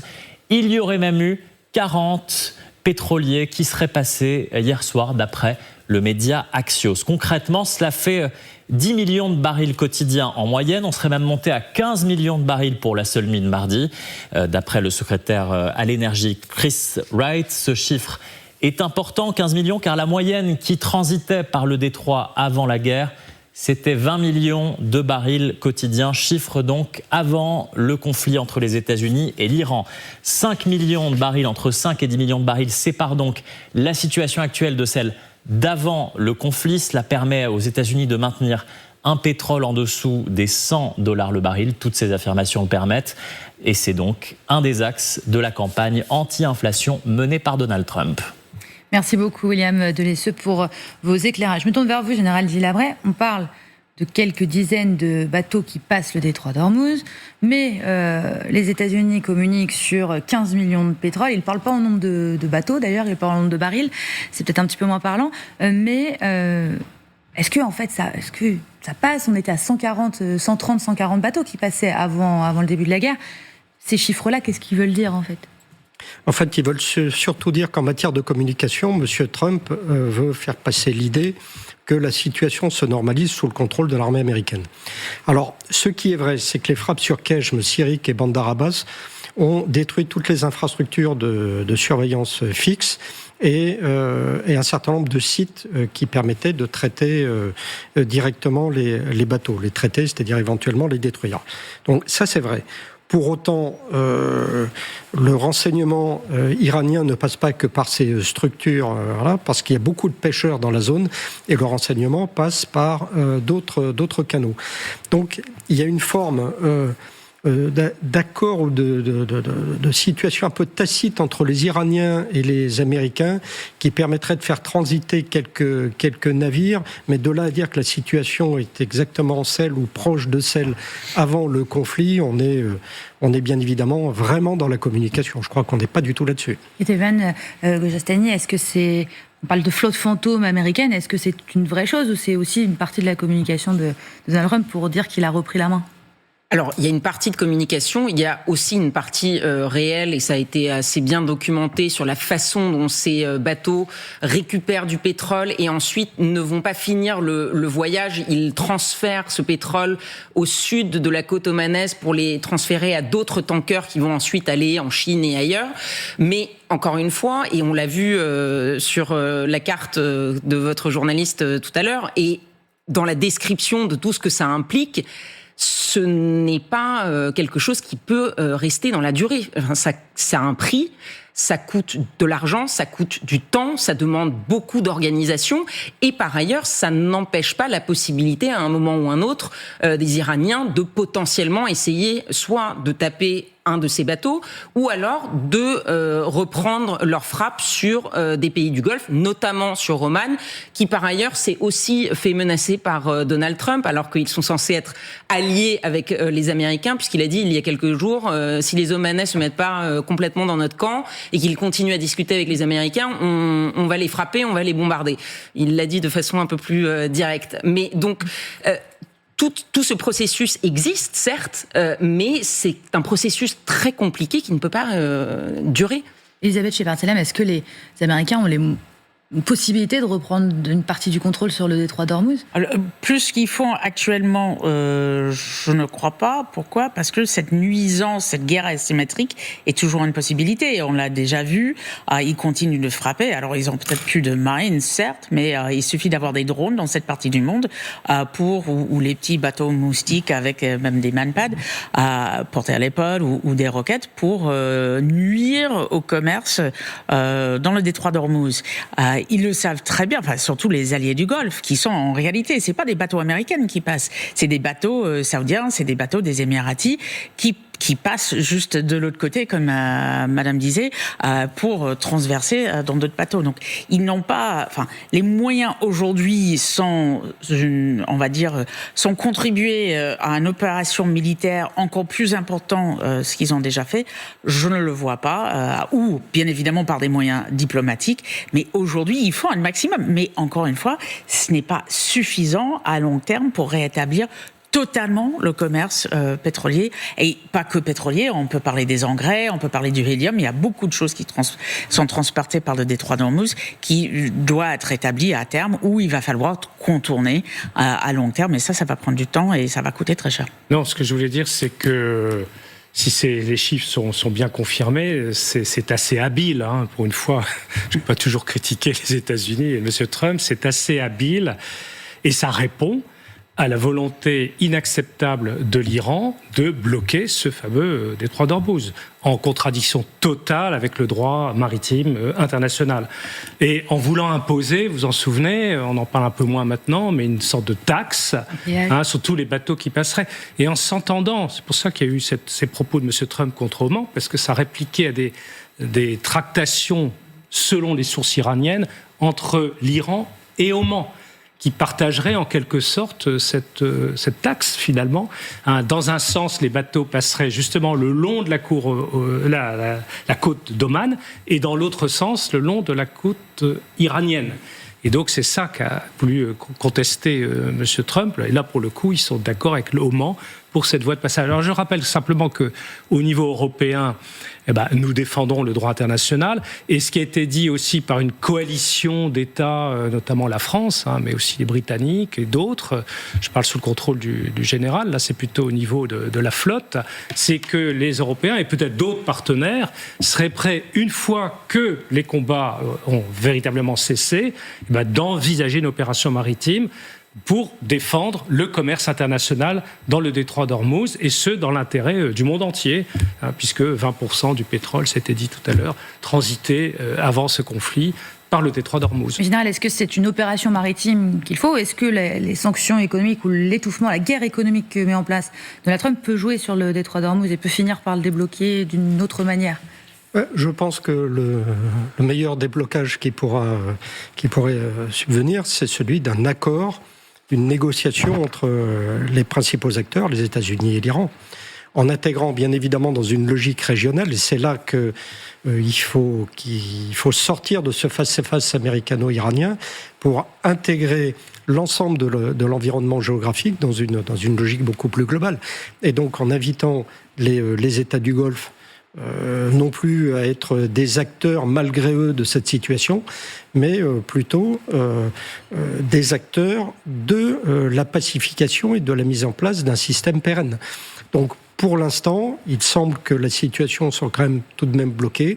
Speaker 9: Il y aurait même eu 40 pétroliers qui seraient passés hier soir d'après le média Axios. Concrètement, cela fait 10 millions de barils quotidiens en moyenne. On serait même monté à 15 millions de barils pour la seule nuit de mardi. D'après le secrétaire à l'énergie Chris Wright, ce chiffre est important, 15 millions, car la moyenne qui transitait par le détroit avant la guerre, c'était 20 millions de barils quotidiens, chiffre donc avant le conflit entre les États-Unis et l'Iran. 5 millions de barils, entre 5 et 10 millions de barils, séparent donc la situation actuelle de celle d'avant le conflit. Cela permet aux États-Unis de maintenir un pétrole en dessous des $100 le baril. Toutes ces affirmations le permettent. Et c'est donc un des axes de la campagne anti-inflation menée par Donald Trump.
Speaker 1: Merci beaucoup, William Delesseux, pour vos éclairages. Je me tourne vers vous, Général Gilabret. On parle de quelques dizaines de bateaux qui passent le détroit d'Ormuz, mais les États-Unis communiquent sur 15 millions de pétrole. Ils ne parlent pas en nombre de bateaux, d'ailleurs, ils parlent en nombre de barils. C'est peut-être un petit peu moins parlant, mais est-ce que ça passe ? On était à 130, 140 bateaux qui passaient avant le début de la guerre. Ces chiffres-là, qu'est-ce qu'ils veulent dire, en fait ?
Speaker 7: En fait, ils veulent surtout dire qu'en matière de communication, M. Trump veut faire passer l'idée que la situation se normalise sous le contrôle de l'armée américaine. Alors, ce qui est vrai, c'est que les frappes sur Keshm, Sirik et Bandar Abbas ont détruit toutes les infrastructures de surveillance fixes et un certain nombre de sites qui permettaient de traiter directement les bateaux. Les traiter, c'est-à-dire éventuellement les détruire. Donc ça, c'est vrai. Pour autant, le renseignement iranien ne passe pas que par ces structures, parce qu'il y a beaucoup de pêcheurs dans la zone, et le renseignement passe par d'autres canaux. Donc, il y a une forme d'accord ou de situation un peu tacite entre les Iraniens et les Américains qui permettrait de faire transiter quelques navires, mais de là à dire que la situation est exactement celle ou proche de celle avant le conflit, on est bien évidemment vraiment dans la communication. Je crois qu'on n'est pas du tout là-dessus.
Speaker 1: Et Evan Gojastani, est-ce que on parle de flotte fantôme américaine, est-ce que c'est une vraie chose ou c'est aussi une partie de la communication de Donald Trump pour dire qu'il a repris la main ?
Speaker 5: Alors, il y a une partie de communication, il y a aussi une partie réelle, et ça a été assez bien documenté sur la façon dont ces bateaux récupèrent du pétrole et ensuite ne vont pas finir le voyage. Ils transfèrent ce pétrole au sud de la côte omanaise pour les transférer à d'autres tankers qui vont ensuite aller en Chine et ailleurs. Mais encore une fois, et on l'a vu sur la carte de votre journaliste tout à l'heure, et dans la description de tout ce que ça implique, ce n'est pas quelque chose qui peut rester dans la durée. Enfin, ça a un prix, ça coûte de l'argent, ça coûte du temps, ça demande beaucoup d'organisation. Et par ailleurs, ça n'empêche pas la possibilité, à un moment ou un autre, des Iraniens de potentiellement essayer soit de taper un de ces bateaux, ou alors de reprendre leur frappe sur des pays du Golfe, notamment sur Oman, qui par ailleurs s'est aussi fait menacer par Donald Trump, alors qu'ils sont censés être alliés avec les Américains, puisqu'il a dit il y a quelques jours, si les Omanais se mettent pas complètement dans notre camp et qu'ils continuent à discuter avec les Américains, on va les frapper, on va les bombarder. Il l'a dit de façon un peu plus directe. Mais donc tout ce processus existe, certes, mais c'est un processus très compliqué qui ne peut pas durer.
Speaker 1: Elisabeth Shepard-Selem, est-ce que les Américains ont une possibilité de reprendre une partie du contrôle sur le détroit d'Ormuz?
Speaker 4: Alors, plus qu'ils font actuellement, je ne crois pas. Pourquoi ? Parce que cette nuisance, cette guerre asymétrique est toujours une possibilité. On l'a déjà vu. Ils continuent de frapper. Alors, ils ont peut-être plus de marines, certes, mais il suffit d'avoir des drones dans cette partie du monde ou les petits bateaux moustiques avec même des manpads portés à l'épaule ou des roquettes pour nuire au commerce dans le détroit d'Ormuz. Ils le savent très bien, enfin, surtout les alliés du Golfe, qui sont en réalité, c'est pas des bateaux américains qui passent, c'est des bateaux saoudiens, c'est des bateaux des Émiratis qui passent juste de l'autre côté, comme Madame disait, pour transverser dans d'autres bateaux. Donc, ils n'ont pas, enfin, les moyens aujourd'hui sont contribués à une opération militaire encore plus importante, ce qu'ils ont déjà fait. Je ne le vois pas, ou bien évidemment par des moyens diplomatiques. Mais aujourd'hui, ils font un maximum. Mais encore une fois, ce n'est pas suffisant à long terme pour rétablir totalement le commerce pétrolier, et pas que pétrolier, on peut parler des engrais, on peut parler du hélium, il y a beaucoup de choses qui sont transportées par le détroit d'Ormuz qui doit être établi à terme, où il va falloir contourner à long terme, et ça va prendre du temps et ça va coûter très cher.
Speaker 6: Non, ce que je voulais dire, c'est que si les chiffres sont bien confirmés, c'est assez habile, hein, pour une fois. Je ne peux pas toujours critiquer les États-Unis et M. Trump, c'est assez habile, et ça répond à la volonté inacceptable de l'Iran de bloquer ce fameux détroit d'Ormuz, en contradiction totale avec le droit maritime international. Et en voulant imposer, vous en souvenez, on en parle un peu moins maintenant, mais une sorte de taxe sur tous les bateaux qui passeraient. Et en s'entendant, c'est pour ça qu'il y a eu ces propos de M. Trump contre Oman, parce que ça répliquait à des tractations, selon les sources iraniennes, entre l'Iran et Oman, qui partagerait en quelque sorte cette taxe finalement. Dans un sens, les bateaux passeraient justement le long de la côte d'Oman, et dans l'autre sens, le long de la côte iranienne. Et donc c'est ça qu'a voulu contester M. Trump. Et là, pour le coup, ils sont d'accord avec l'Oman pour cette voie de passage. Alors je rappelle simplement qu'au niveau européen, nous défendons le droit international, et ce qui a été dit aussi par une coalition d'États, notamment la France, mais aussi les Britanniques et d'autres, je parle sous le contrôle du général, là c'est plutôt au niveau de la flotte, c'est que les Européens et peut-être d'autres partenaires seraient prêts, une fois que les combats ont véritablement cessé, d'envisager une opération maritime pour défendre le commerce international dans le détroit d'Ormuz, et ce, dans l'intérêt du monde entier, puisque 20% du pétrole, c'était dit tout à l'heure, transitait avant ce conflit par le détroit d'Ormuz.
Speaker 1: Général, est-ce que c'est une opération maritime qu'il faut ? Est-ce que les sanctions économiques ou l'étouffement, la guerre économique que met en place Donald Trump peut jouer sur le détroit d'Ormuz et peut finir par le débloquer d'une autre manière ?
Speaker 7: Je pense que le meilleur déblocage qui pourrait subvenir, c'est celui d'un accord, une négociation entre les principaux acteurs, les États-Unis et l'Iran, en intégrant bien évidemment dans une logique régionale. Et c'est là qu'il faut sortir de ce face-à-face américano-iranien pour intégrer l'ensemble de l'environnement géographique dans une logique beaucoup plus globale. Et donc en invitant les États du Golfe non plus à être des acteurs malgré eux de cette situation, mais plutôt des acteurs de la pacification et de la mise en place d'un système pérenne. Donc pour l'instant, il semble que la situation soit quand même tout de même bloquée.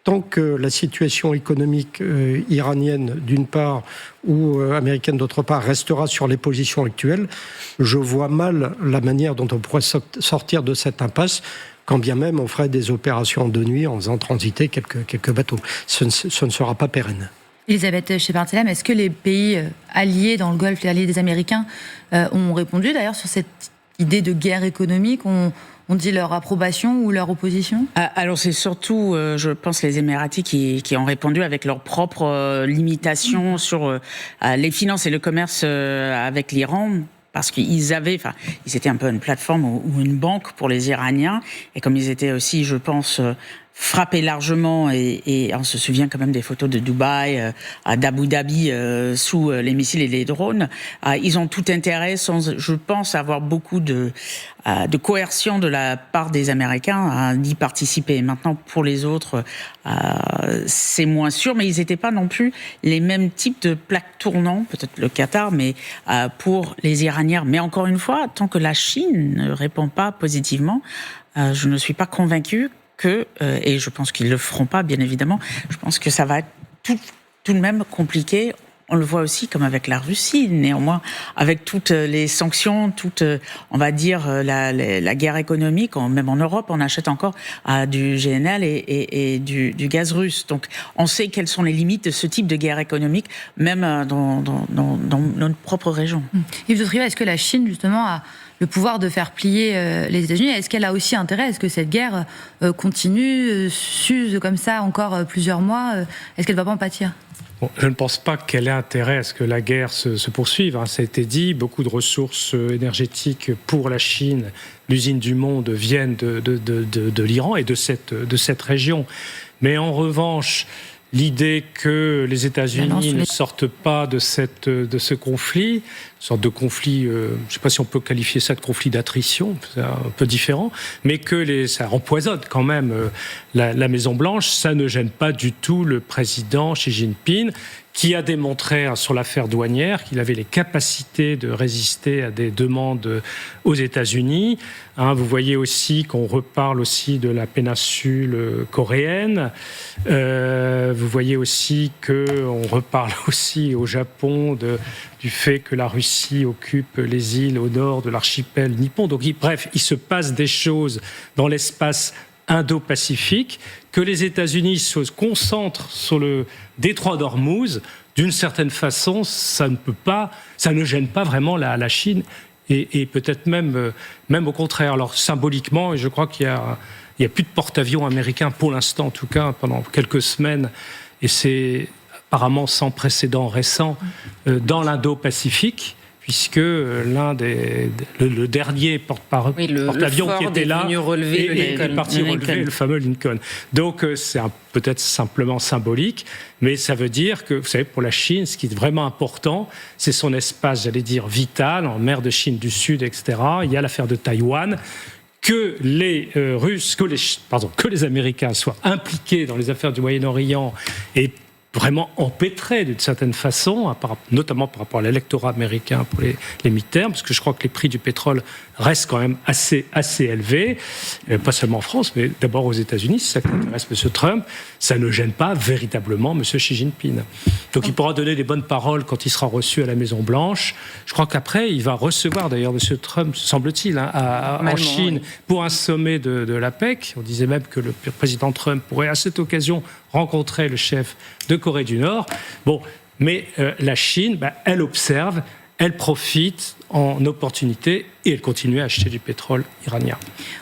Speaker 7: Tant que la situation économique iranienne d'une part ou américaine d'autre part restera sur les positions actuelles, je vois mal la manière dont on pourrait sortir de cette impasse, quand bien même on ferait des opérations de nuit en faisant transiter quelques bateaux. Ce ne sera pas pérenne.
Speaker 1: Elisabeth Shepard-Selem, est-ce que les pays alliés dans le Golfe, les alliés des Américains, ont répondu d'ailleurs sur cette idée de guerre économique, ont dit leur approbation ou leur opposition ?
Speaker 4: Alors c'est surtout, je pense, les Émiratis qui ont répondu avec leurs propres limitations sur les finances et le commerce avec l'Iran. Parce ils étaient un peu une plateforme ou une banque pour les Iraniens, et comme ils étaient aussi, je pense, frappé largement et on se souvient quand même des photos de Dubaï, d'Abu Dhabi sous les missiles et les drones. Ils ont tout intérêt, sans, je pense, avoir beaucoup de coercion de la part des Américains à y participer. Maintenant, pour les autres, c'est moins sûr, mais ils n'étaient pas non plus les mêmes types de plaques tournantes, peut-être le Qatar, mais pour les Iraniens. Mais encore une fois, tant que la Chine ne répond pas positivement, je ne suis pas convaincue et je pense qu'ils le feront pas, bien évidemment, je pense que ça va être tout de même compliqué. On le voit aussi comme avec la Russie, néanmoins, avec toutes les sanctions, on va dire, la guerre économique, même en Europe, on achète encore du GNL et du gaz russe. Donc, on sait quelles sont les limites de ce type de guerre économique, même dans notre propre région.
Speaker 1: Yves de Triva, est-ce que la Chine, justement, a le pouvoir de faire plier les États-Unis? Est-ce qu'elle a aussi intérêt? Est-ce que cette guerre continue, s'use comme ça encore plusieurs mois? Est-ce qu'elle ne va pas en pâtir?
Speaker 6: Bon, je ne pense pas qu'elle ait intérêt à ce que la guerre se poursuive. Ça a été dit, beaucoup de ressources énergétiques pour la Chine, l'usine du monde, viennent de l'Iran et de cette région. Mais en revanche, l'idée que les États-Unis ne sortent pas de ce conflit, une sorte de conflit, je ne sais pas si on peut qualifier ça de conflit d'attrition, c'est un peu différent, mais que ça empoisonne quand même la Maison-Blanche, ça ne gêne pas du tout le président Xi Jinping, qui a démontré sur l'affaire douanière qu'il avait les capacités de résister à des demandes aux États-Unis. Vous voyez aussi qu'on reparle aussi de la péninsule coréenne. Vous voyez aussi qu'on reparle aussi au Japon du fait que la Russie occupe les îles au nord de l'archipel nippon. Donc, bref, il se passe des choses dans l'espace Indo-Pacifique, que les États-Unis se concentrent sur le détroit d'Ormuz, d'une certaine façon, ça ne gêne pas vraiment la Chine et peut-être même au contraire. Alors symboliquement, je crois qu'il y a plus de porte-avions américains pour l'instant, en tout cas pendant quelques semaines, et c'est apparemment sans précédent récent dans l'Indo-Pacifique, puisque le dernier porte-avions qui était là est parti relever le fameux Lincoln. Donc c'est peut-être simplement symbolique, mais ça veut dire que, vous savez, pour la Chine, ce qui est vraiment important, c'est son espace, j'allais dire, vital, en mer de Chine du Sud, etc. Il y a l'affaire de Taïwan. Que les que les Américains soient impliqués dans les affaires du Moyen-Orient et vraiment empêtrés d'une certaine façon, notamment par rapport à l'électorat américain pour les midterms, parce que je crois que les prix du pétrole restent quand même assez élevés, pas seulement en France, mais d'abord aux États-Unis, c'est ça qui intéresse M. Trump. Ça ne gêne pas véritablement M. Xi Jinping. Donc il pourra donner des bonnes paroles quand il sera reçu à la Maison-Blanche. Je crois qu'après, il va recevoir d'ailleurs M. Trump, semble-t-il, en Chine, pour un sommet de l'APEC. On disait même que le président Trump pourrait à cette occasion rencontrer le chef de Corée du Nord. Bon, mais la Chine, elle observe, elle profite en opportunité et elle continue à acheter du pétrole iranien.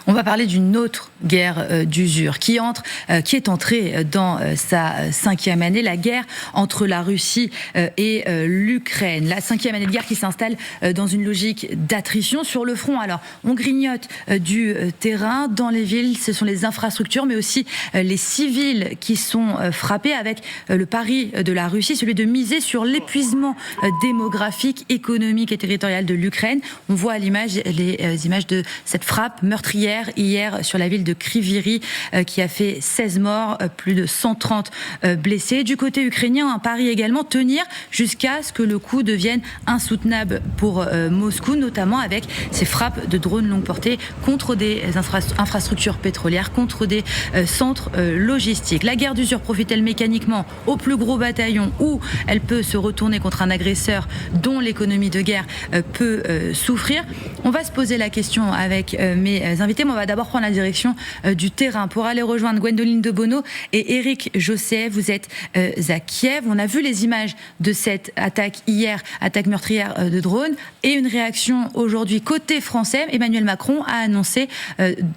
Speaker 1: On va parler d'une autre guerre d'usure qui est entrée dans sa 5e année, la guerre entre la Russie et l'Ukraine. La 5e année de guerre qui s'installe dans une logique d'attrition sur le front. Alors, on grignote du terrain dans les villes, ce sont les infrastructures, mais aussi les civils qui sont frappés avec le pari de la Russie, celui de miser sur l'épuisement démographique, économique et territorial de l'Ukraine. On voit à l'image les images de cette frappe meurtrière hier sur la ville de Kryvyi qui a fait 16 morts, plus de 130 blessés. Du côté ukrainien, un pari également, tenir jusqu'à ce que le coup devienne insoutenable pour Moscou, notamment avec ces frappes de drones longue portée contre des infrastructures pétrolières, contre des centres logistiques. La guerre d'usure profite-t-elle mécaniquement au plus gros bataillon ou elle peut se retourner contre un agresseur dont l'économie de guerre peut souffrir? On va se poser la question avec mes invités, mais on va d'abord prendre la direction du terrain pour aller rejoindre Gwendoline Debono et Éric Josset. Vous êtes à Kiev. On a vu les images de cette attaque hier, attaque meurtrière de drone, et une réaction aujourd'hui côté français. Emmanuel Macron a annoncé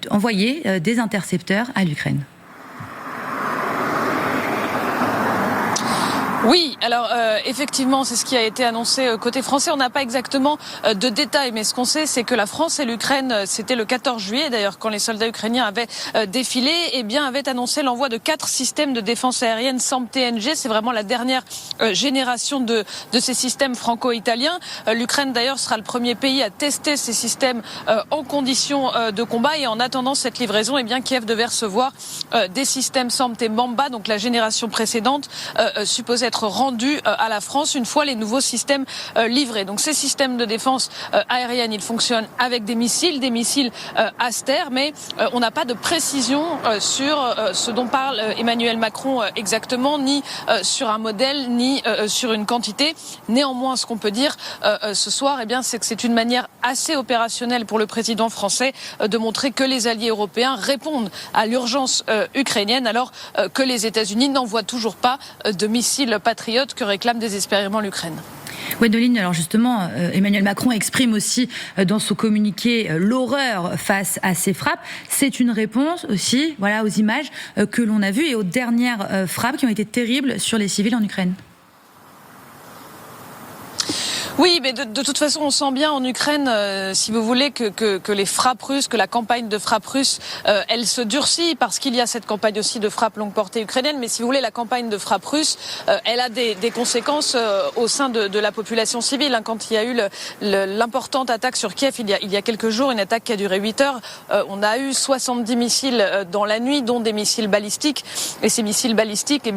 Speaker 1: envoyer des intercepteurs à l'Ukraine.
Speaker 11: Oui, Oui, alors effectivement, c'est ce qui a été annoncé côté français. On n'a pas exactement de détails, mais ce qu'on sait, c'est que la France et l'Ukraine, c'était le 14 juillet, d'ailleurs, quand les soldats ukrainiens avaient défilé, avaient annoncé l'envoi de 4 systèmes de défense aérienne SAM-TNG. C'est vraiment la dernière génération de ces systèmes franco-italiens. L'Ukraine, d'ailleurs, sera le premier pays à tester ces systèmes en conditions de combat. Et en attendant cette livraison, Kiev devait recevoir des systèmes SAM-T Mamba, donc la génération précédente, supposée être rendue à la France une fois les nouveaux systèmes livrés. Donc ces systèmes de défense aérienne, ils fonctionnent avec des missiles Aster, mais on n'a pas de précision sur ce dont parle Emmanuel Macron exactement, ni sur un modèle, ni sur une quantité. Néanmoins, ce qu'on peut dire ce soir, c'est que c'est une manière assez opérationnelle pour le président français de montrer que les alliés européens répondent à l'urgence ukrainienne, alors que les États-Unis n'envoient toujours pas de missiles patriotes que réclame désespérément l'Ukraine.
Speaker 1: Gwendoline, alors justement, Emmanuel Macron exprime aussi dans son communiqué l'horreur face à ces frappes. C'est une réponse aussi, aux images que l'on a vues et aux dernières frappes qui ont été terribles sur les civils en Ukraine.
Speaker 11: Oui, mais de toute façon, on sent bien en Ukraine, si vous voulez, que les frappes russes, que la campagne de frappe russe, elle se durcit parce qu'il y a cette campagne aussi de frappe longue portée ukrainienne. Mais si vous voulez, la campagne de frappe russe, elle a des conséquences au sein de la population civile. Quand il y a eu l'importante attaque sur Kiev il y a quelques jours, une attaque qui a duré 8 heures, on a eu 70 missiles dans la nuit, dont des missiles balistiques. Et ces missiles balistiques,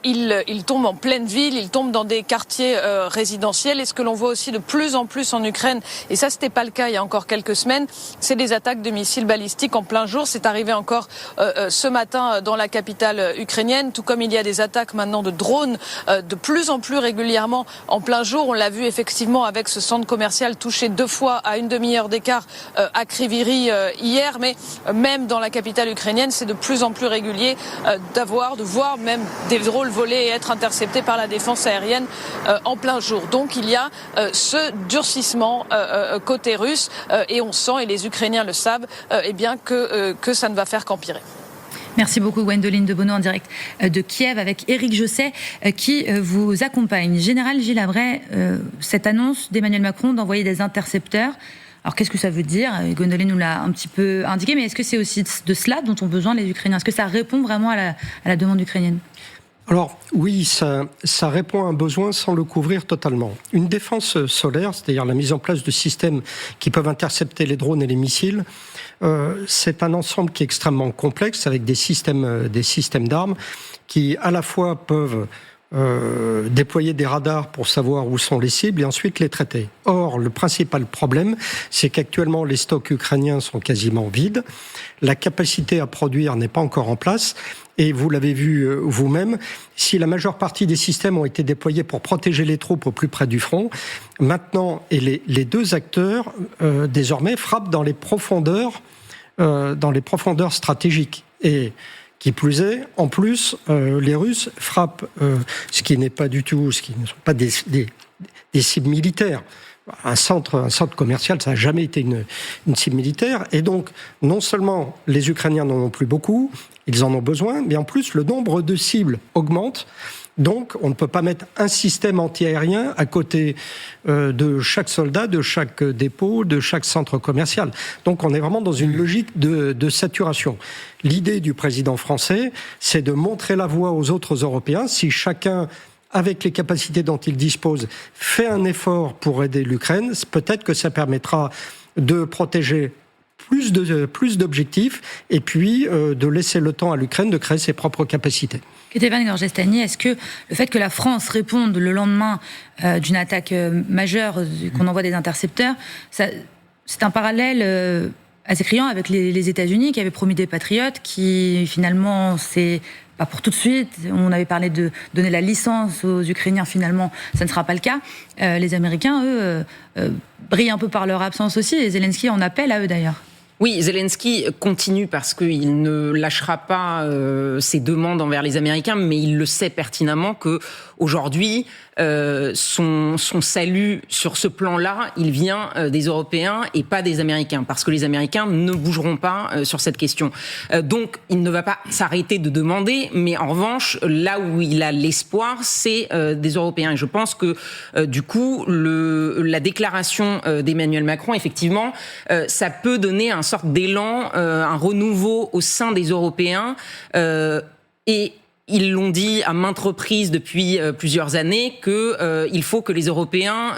Speaker 11: ils tombent en pleine ville, ils tombent dans des quartiers résidentiels. Et ce que l'on voit aussi de plus en plus en Ukraine, et ça c'était pas le cas il y a encore quelques semaines, c'est des attaques de missiles balistiques en plein jour. C'est arrivé encore ce matin dans la capitale ukrainienne, tout comme il y a des attaques maintenant de drones de plus en plus régulièrement en plein jour. On l'a vu effectivement avec ce centre commercial touché 2 fois à une demi-heure d'écart à Kryvyi hier, mais même dans la capitale ukrainienne, c'est de plus en plus régulier de voir même des drôles voler et être interceptés par la défense aérienne en plein jour. Donc il y a ce durcissement côté russe et on sent, et les Ukrainiens le savent, que ça ne va faire qu'empirer.
Speaker 1: Merci beaucoup Gwendoline Debono en direct de Kiev avec Éric Josset qui vous accompagne. Général Gilles Abret, cette annonce d'Emmanuel Macron d'envoyer des intercepteurs, alors qu'est-ce que ça veut dire ? Gwendoline nous l'a un petit peu indiqué, mais est-ce que c'est aussi de cela dont ont besoin les Ukrainiens ? Est-ce que ça répond vraiment à la demande ukrainienne ?
Speaker 7: Alors oui, ça répond à un besoin sans le couvrir totalement. Une défense solaire, c'est-à-dire la mise en place de systèmes qui peuvent intercepter les drones et les missiles, c'est un ensemble qui est extrêmement complexe avec des systèmes d'armes qui à la fois peuvent déployer des radars pour savoir où sont les cibles et ensuite les traiter. Or, le principal problème, c'est qu'actuellement les stocks ukrainiens sont quasiment vides, la capacité à produire n'est pas encore en place. Et vous l'avez vu vous-même, si la majeure partie des systèmes ont été déployés pour protéger les troupes au plus près du front, maintenant, et les 2 acteurs, désormais, frappent dans les profondeurs stratégiques. Et qui plus est, en plus, les Russes frappent, ce qui ne sont pas des cibles militaires. Un centre commercial, ça n'a jamais été une cible militaire. Et donc, non seulement les Ukrainiens n'en ont plus beaucoup, ils en ont besoin, mais en plus, le nombre de cibles augmente. Donc, on ne peut pas mettre un système anti-aérien à côté de chaque soldat, de chaque dépôt, de chaque centre commercial. Donc, on est vraiment dans une logique de saturation. L'idée du président français, c'est de montrer la voie aux autres Européens. Si chacun, avec les capacités dont il dispose, fait un effort pour aider l'Ukraine, peut-être que ça permettra de protéger plus d'objectifs et puis de laisser le temps à l'Ukraine de créer ses propres capacités.
Speaker 1: Stéphane Gorgestani, est-ce que le fait que la France réponde le lendemain d'une attaque majeure, qu'on envoie des intercepteurs, c'est un parallèle assez criant avec les États-Unis qui avaient promis des patriotes, qui finalement c'est pas pour tout de suite. On avait parlé de donner la licence aux Ukrainiens, finalement ça ne sera pas le cas. Les Américains, eux, brillent un peu par leur absence aussi, et Zelensky en appelle à eux d'ailleurs.
Speaker 5: Oui, Zelensky continue parce qu'il ne lâchera pas ses demandes envers les Américains, mais il le sait pertinemment que aujourd'hui, son salut sur ce plan-là, il vient des Européens et pas des Américains, parce que les Américains ne bougeront pas sur cette question. Donc, il ne va pas s'arrêter de demander, mais en revanche, là où il a l'espoir, c'est des Européens. Et je pense que, du coup, la déclaration d'Emmanuel Macron, effectivement, ça peut donner un sorte d'élan, un renouveau au sein des Européens, et ils l'ont dit à maintes reprises depuis plusieurs années qu'il faut que les Européens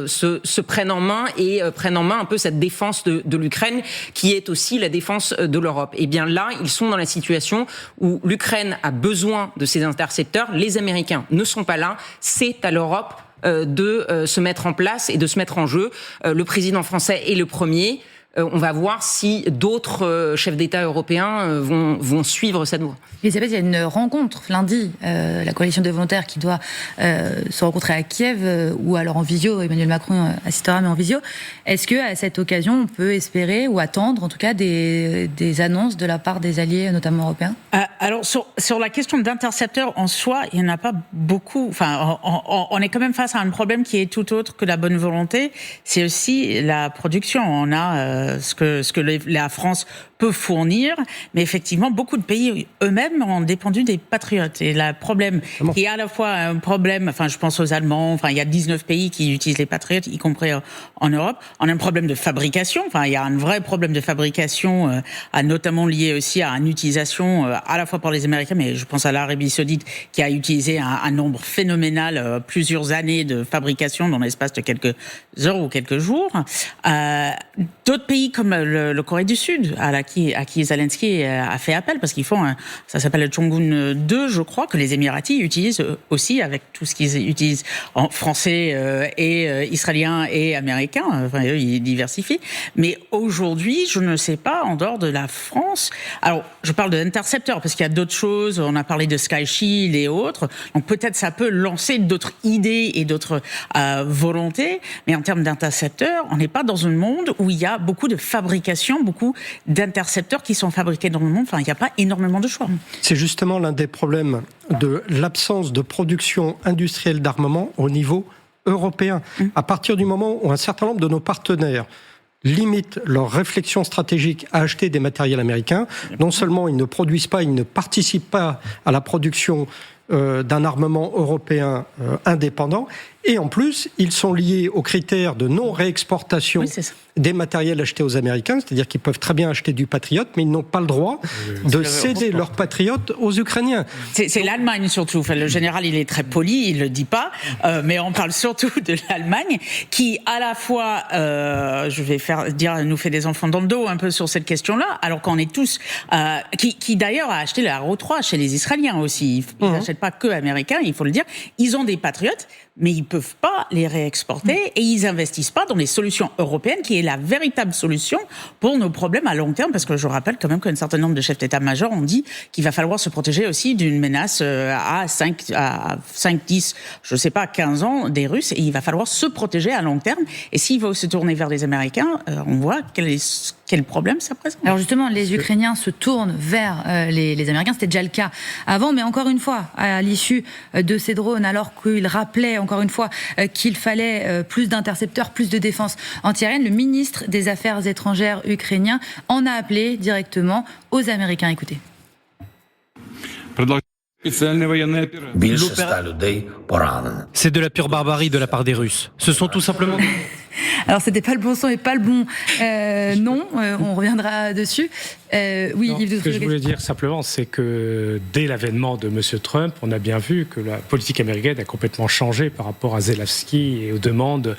Speaker 5: se prennent en main et prennent en main un peu cette défense de l'Ukraine qui est aussi la défense de l'Europe. Et bien là, ils sont dans la situation où l'Ukraine a besoin de ces intercepteurs, les Américains ne sont pas là, c'est à l'Europe de se mettre en place et de se mettre en jeu. Le président français est le premier. On va voir si d'autres chefs d'État européens vont suivre cette voie.
Speaker 1: Elisabeth, il y a une rencontre lundi, la coalition des volontaires qui doit se rencontrer à Kiev ou alors en visio. Emmanuel Macron assistera, mais en visio. Est-ce qu'à cette occasion, on peut espérer ou attendre en tout cas des annonces de la part des alliés, notamment européens ?
Speaker 4: Alors sur la question d'intercepteurs en soi, il n'y en a pas beaucoup. Enfin, on est quand même face à un problème qui est tout autre que la bonne volonté. C'est aussi la production. On a ce que la France peut fournir, mais effectivement, beaucoup de pays eux-mêmes ont dépendu des patriotes. Et le problème, qui est à la fois un problème, enfin, je pense aux Allemands, enfin, il y a 19 pays qui utilisent les patriotes, y compris en Europe. On a un problème de fabrication, enfin, il y a un vrai problème de fabrication, notamment lié aussi à une utilisation, à la fois par les Américains, mais je pense à l'Arabie Saoudite, qui a utilisé un nombre phénoménal, plusieurs années de fabrication dans l'espace de quelques heures ou quelques jours. D'autres pays comme le Corée du Sud, à qui Zelensky a fait appel, parce qu'ils font ça s'appelle le Chongun 2, je crois, que les Émiratis utilisent aussi, avec tout ce qu'ils utilisent en français et israélien et américain. Enfin, eux, ils diversifient. Mais aujourd'hui, je ne sais pas, en dehors de la France, alors je parle d'intercepteurs, parce qu'il y a d'autres choses, on a parlé de Sky Shield et autres, donc peut-être ça peut lancer d'autres idées et d'autres volontés, mais en termes d'intercepteurs, on n'est pas dans un monde où il y a beaucoup de fabrication, beaucoup d'intercepteurs qui sont fabriqués dans le monde. Enfin, il n'y a pas énormément de choix.
Speaker 7: C'est justement l'un des problèmes de l'absence de production industrielle d'armement au niveau européen. À partir du moment où un certain nombre de nos partenaires limitent leur réflexion stratégique à acheter des matériels américains, non seulement ils ne produisent pas, ils ne participent pas à la production d'un armement européen indépendant, et en plus, ils sont liés aux critères de non-réexportation des matériels achetés aux Américains, c'est-à-dire qu'ils peuvent très bien acheter du Patriot, mais ils n'ont pas le droit de céder leurs Patriot aux Ukrainiens.
Speaker 4: C'est l'Allemagne surtout. Enfin, le général, il est très poli, il le dit pas, mais on parle surtout de l'Allemagne, qui à la fois, je vais nous fait des enfants dans le dos un peu sur cette question-là, alors qu'on est tous, qui d'ailleurs a acheté la Arrow 3 chez les Israéliens aussi. Ils n'achètent pas que américains, il faut le dire. Ils ont des patriotes, mais ils peuvent pas les réexporter et ils investissent pas dans les solutions européennes, qui est la véritable solution pour nos problèmes à long terme, parce que je rappelle quand même qu'un certain nombre de chefs d'état-major ont dit qu'il va falloir se protéger aussi d'une menace à 5, 10, je sais pas, 15 ans des Russes, et il va falloir se protéger à long terme. Et s'il faut se tourner vers les Américains, on voit quel problème ça présente.
Speaker 1: Alors justement, les Ukrainiens se tournent vers les Américains, c'était déjà le cas avant, mais encore une fois, à l'issue de ces drones, alors qu'ils rappelaient encore une fois qu'il fallait plus d'intercepteurs, plus de défense antiaérienne, le ministre des Affaires étrangères ukrainien en a appelé directement aux Américains. Écoutez.
Speaker 12: C'est de la pure barbarie de la part des Russes. Ce sont tout simplement...
Speaker 1: Alors, c'était pas le bon son et pas le bon nom. On reviendra dessus. Oui,
Speaker 6: non, ce que je voulais dire simplement, c'est que dès l'avènement de M. Trump, on a bien vu que la politique américaine a complètement changé par rapport à Zelensky et aux demandes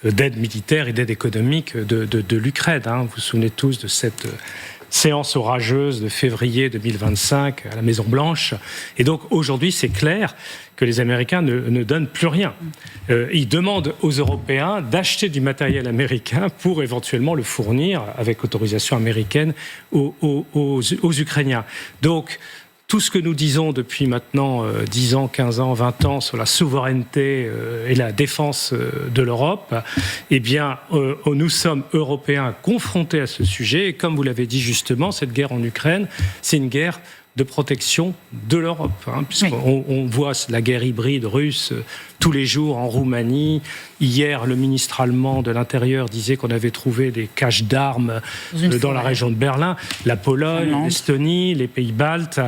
Speaker 6: d'aide militaire et d'aide économique de l'Ukraine. Vous vous souvenez tous de cette séance orageuse de février 2025 à la Maison-Blanche. Et donc, aujourd'hui, c'est clair que les Américains ne donnent plus rien. Ils demandent aux Européens d'acheter du matériel américain pour éventuellement le fournir, avec autorisation américaine, aux Ukrainiens. Donc, tout ce que nous disons depuis maintenant 10 ans, 15 ans, 20 ans sur la souveraineté et la défense de l'Europe, eh bien, nous sommes Européens confrontés à ce sujet. Et comme vous l'avez dit justement, cette guerre en Ukraine, c'est une guerre de protection de l'Europe, puisqu'on voit la guerre hybride russe tous les jours en Roumanie. Hier, le ministre allemand de l'Intérieur disait qu'on avait trouvé des caches d'armes dans la région de Berlin, la Pologne, l'Estonie, les pays baltes,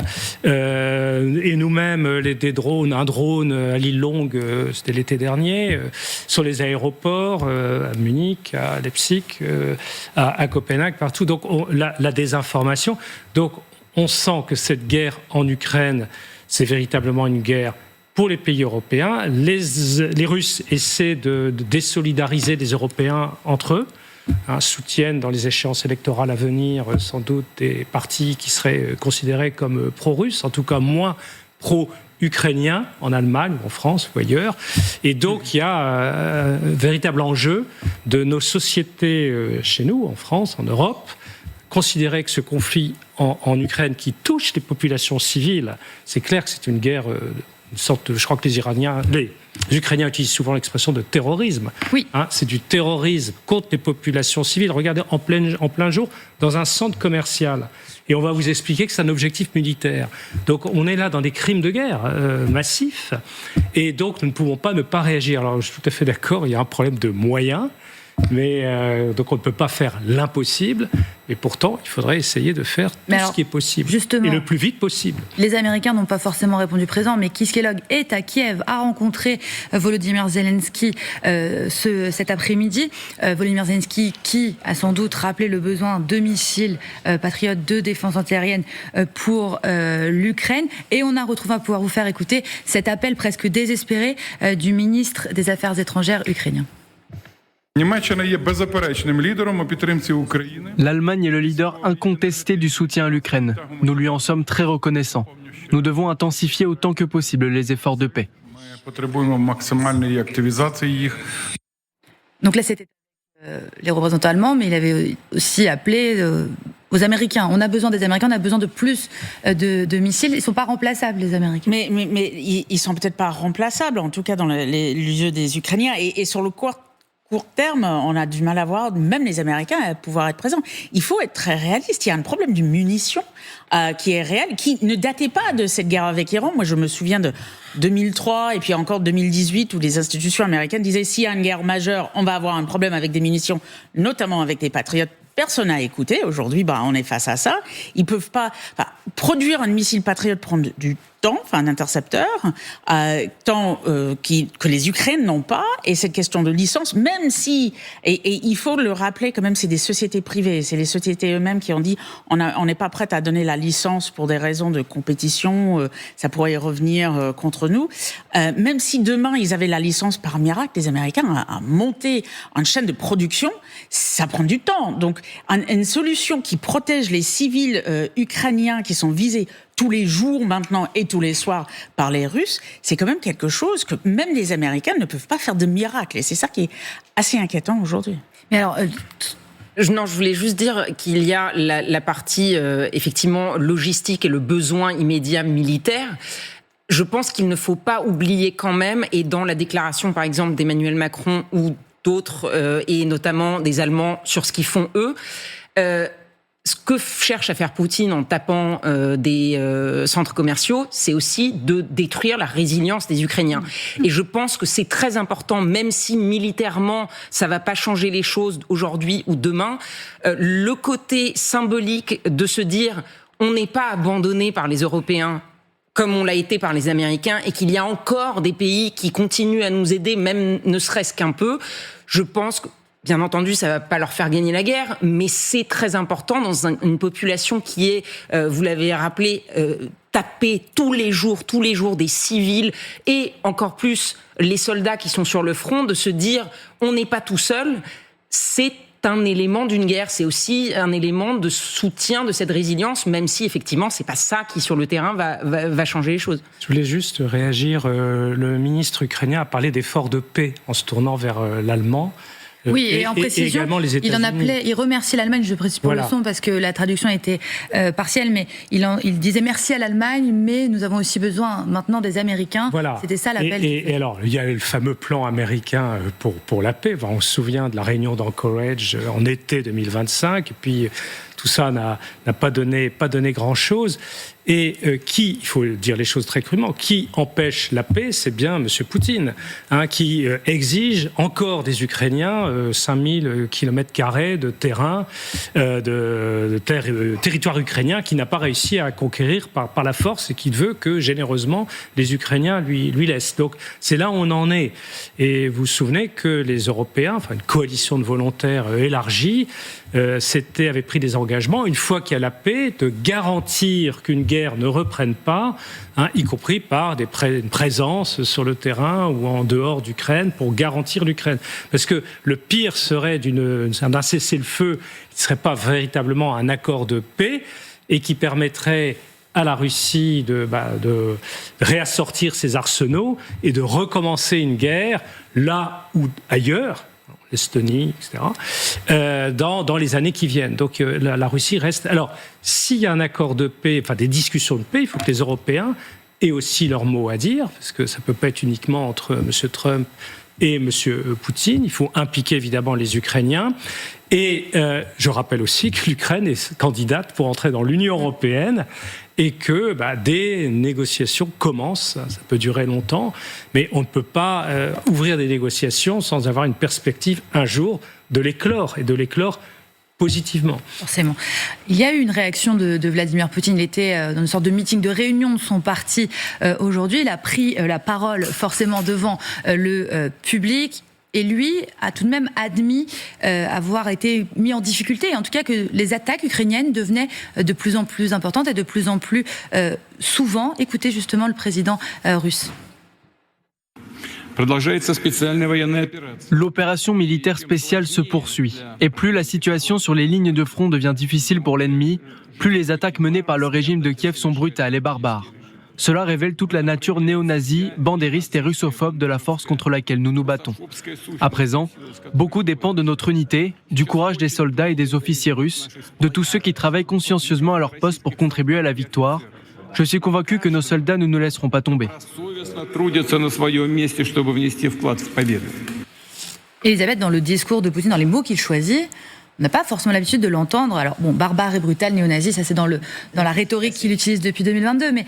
Speaker 6: et nous-mêmes, un drone à l'île Longue, c'était l'été dernier, sur les aéroports, à Munich, à Leipzig, à Copenhague, partout. Donc la désinformation. Donc on sent que cette guerre en Ukraine, c'est véritablement une guerre pour les pays européens. Les Russes essaient de désolidariser les Européens entre eux, soutiennent dans les échéances électorales à venir sans doute des partis qui seraient considérés comme pro-russes, en tout cas moins pro-ukrainiens en Allemagne, en France ou ailleurs. Et donc il y a un véritable enjeu de nos sociétés chez nous, en France, en Europe, considérer que ce conflit en Ukraine qui touche les populations civiles, c'est clair que c'est une guerre, une sorte de, je crois que les Ukrainiens utilisent souvent l'expression de terrorisme.
Speaker 1: Oui.
Speaker 6: C'est du terrorisme contre les populations civiles. Regardez, en plein jour, dans un centre commercial. Et on va vous expliquer que c'est un objectif militaire. Donc on est là dans des crimes de guerre massifs. Et donc nous ne pouvons pas ne pas réagir. Alors je suis tout à fait d'accord, il y a un problème de moyens. Mais donc on ne peut pas faire l'impossible, mais pourtant il faudrait essayer de faire tout ce qui est possible,
Speaker 1: justement,
Speaker 6: et le plus vite possible.
Speaker 1: Les Américains n'ont pas forcément répondu présent, mais Keith Kellogg est à Kiev, a rencontré Volodymyr Zelensky cet après-midi. Volodymyr Zelensky qui a sans doute rappelé le besoin de missiles patriotes de défense antiaérienne pour l'Ukraine. Et on a retrouvé, à pouvoir vous faire écouter cet appel presque désespéré du ministre des Affaires étrangères ukrainien.
Speaker 10: L'Allemagne est le leader incontesté du soutien à l'Ukraine. Nous lui en sommes très reconnaissants. Nous devons intensifier autant que possible les efforts de paix.
Speaker 1: Donc là, c'était les représentants allemands, mais il avait aussi appelé aux Américains. On a besoin des Américains, on a besoin de plus de missiles. Ils ne sont pas remplaçables, les Américains.
Speaker 4: Mais ils ne sont peut-être pas remplaçables, en tout cas dans les yeux des Ukrainiens. Et sur le court terme, on a du mal à voir, même les Américains, à pouvoir être présents. Il faut être très réaliste. Il y a un problème de munitions qui est réel, qui ne datait pas de cette guerre avec l'Iran. Moi, je me souviens de 2003 et puis encore 2018, où les institutions américaines disaient s'il y a une guerre majeure, on va avoir un problème avec des munitions, notamment avec des patriotes. Personne n'a écouté. Aujourd'hui, on est face à ça. Ils peuvent pas produire un missile patriote, prendre du temps, un intercepteur, que les Ukrainiens n'ont pas. Et cette question de licence, même si, et il faut le rappeler quand même, c'est des sociétés privées, c'est les sociétés eux-mêmes qui ont dit on n'est pas prête à donner la licence pour des raisons de compétition, ça pourrait y revenir contre nous. Même si demain ils avaient la licence par miracle, les Américains à monter une chaîne de production, ça prend du temps. Donc une solution qui protège les civils ukrainiens qui sont visés tous les jours maintenant et tous les soirs par les Russes, c'est quand même quelque chose que même les Américains ne peuvent pas faire de miracle. Et c'est ça qui est assez inquiétant aujourd'hui.
Speaker 1: Mais alors...
Speaker 5: Non, je voulais juste dire qu'il y a la partie effectivement logistique et le besoin immédiat militaire. Je pense qu'il ne faut pas oublier quand même, et dans la déclaration par exemple d'Emmanuel Macron ou d'autres, et notamment des Allemands sur ce qu'ils font eux, ce que cherche à faire Poutine en tapant des centres commerciaux, c'est aussi de détruire la résilience des Ukrainiens. Et je pense que c'est très important, même si militairement, ça va pas changer les choses aujourd'hui ou demain, le côté symbolique de se dire on n'est pas abandonné par les Européens comme on l'a été par les Américains, et qu'il y a encore des pays qui continuent à nous aider, même ne serait-ce qu'un peu, je pense que bien entendu, ça va pas leur faire gagner la guerre, mais c'est très important dans une population qui est, vous l'avez rappelé, tapée tous les jours des civils, et encore plus les soldats qui sont sur le front, de se dire on n'est pas tout seul. C'est un élément d'une guerre, c'est aussi un élément de soutien de cette résilience, même si effectivement c'est pas ça qui sur le terrain va changer les choses.
Speaker 6: Je voulais juste réagir. Le ministre ukrainien a parlé d'efforts de paix en se tournant vers l'Allemand.
Speaker 1: Oui, et en précision,
Speaker 6: également les États-Unis.
Speaker 1: Il remercie l'Allemagne, je précise pour le son, parce que la traduction était partielle, mais il disait merci à l'Allemagne, mais nous avons aussi besoin maintenant des Américains.
Speaker 6: Voilà.
Speaker 1: C'était ça l'appel.
Speaker 6: Et alors, il y a le fameux plan américain pour la paix. Enfin, on se souvient de la réunion d'Anchorage en été 2025, et puis tout ça n'a pas donné grand-chose. Et il faut dire les choses très crûment, qui empêche la paix, c'est bien M. Poutine, qui exige encore des Ukrainiens 5000 km² de terrain, de territoire ukrainien qu'il n'a pas réussi à conquérir par la force et qu'il veut que généreusement les Ukrainiens lui laissent. Donc c'est là où on en est. Et vous vous souvenez que les Européens, une coalition de volontaires élargie, avait pris des engagements, une fois qu'il y a la paix, de garantir qu'une guerre ne reprenne pas, y compris par une présence sur le terrain ou en dehors d'Ukraine pour garantir l'Ukraine. Parce que le pire serait d'un cessez-le-feu qui ne serait pas véritablement un accord de paix et qui permettrait à la Russie de réassortir ses arsenaux et de recommencer une guerre là ou ailleurs, l'Estonie, etc., dans les années qui viennent. Donc la Russie reste... Alors, s'il y a un accord de paix, des discussions de paix, il faut que les Européens aient aussi leur mot à dire, parce que ça ne peut pas être uniquement entre M. Trump et M. Poutine. Il faut impliquer évidemment les Ukrainiens. Et je rappelle aussi que l'Ukraine est candidate pour entrer dans l'Union européenne et que des négociations commencent. Ça peut durer longtemps, mais on ne peut pas ouvrir des négociations sans avoir une perspective un jour de l'éclore, et de l'éclore positivement.
Speaker 1: Forcément. Il y a eu une réaction de Vladimir Poutine. Il était dans une sorte de meeting, de réunion de son parti aujourd'hui. Il a pris la parole forcément devant le public. Et lui a tout de même admis avoir été mis en difficulté, en tout cas que les attaques ukrainiennes devenaient de plus en plus importantes et de plus en plus souvent. Écoutez justement le président russe.
Speaker 10: L'opération militaire spéciale se poursuit. Et plus la situation sur les lignes de front devient difficile pour l'ennemi, plus les attaques menées par le régime de Kiev sont brutales et barbares. Cela révèle toute la nature néo-nazie, bandériste et russophobe de la force contre laquelle nous nous battons. À présent, beaucoup dépend de notre unité, du courage des soldats et des officiers russes, de tous ceux qui travaillent consciencieusement à leur poste pour contribuer à la victoire. Je suis convaincu que nos soldats ne nous laisseront pas tomber.
Speaker 1: Elisabeth, dans le discours de Poutine, dans les mots qu'il choisit, on n'a pas forcément l'habitude de l'entendre. Alors, barbare et brutal, néo-nazi, ça c'est dans la rhétorique qu'il utilise depuis 2022, mais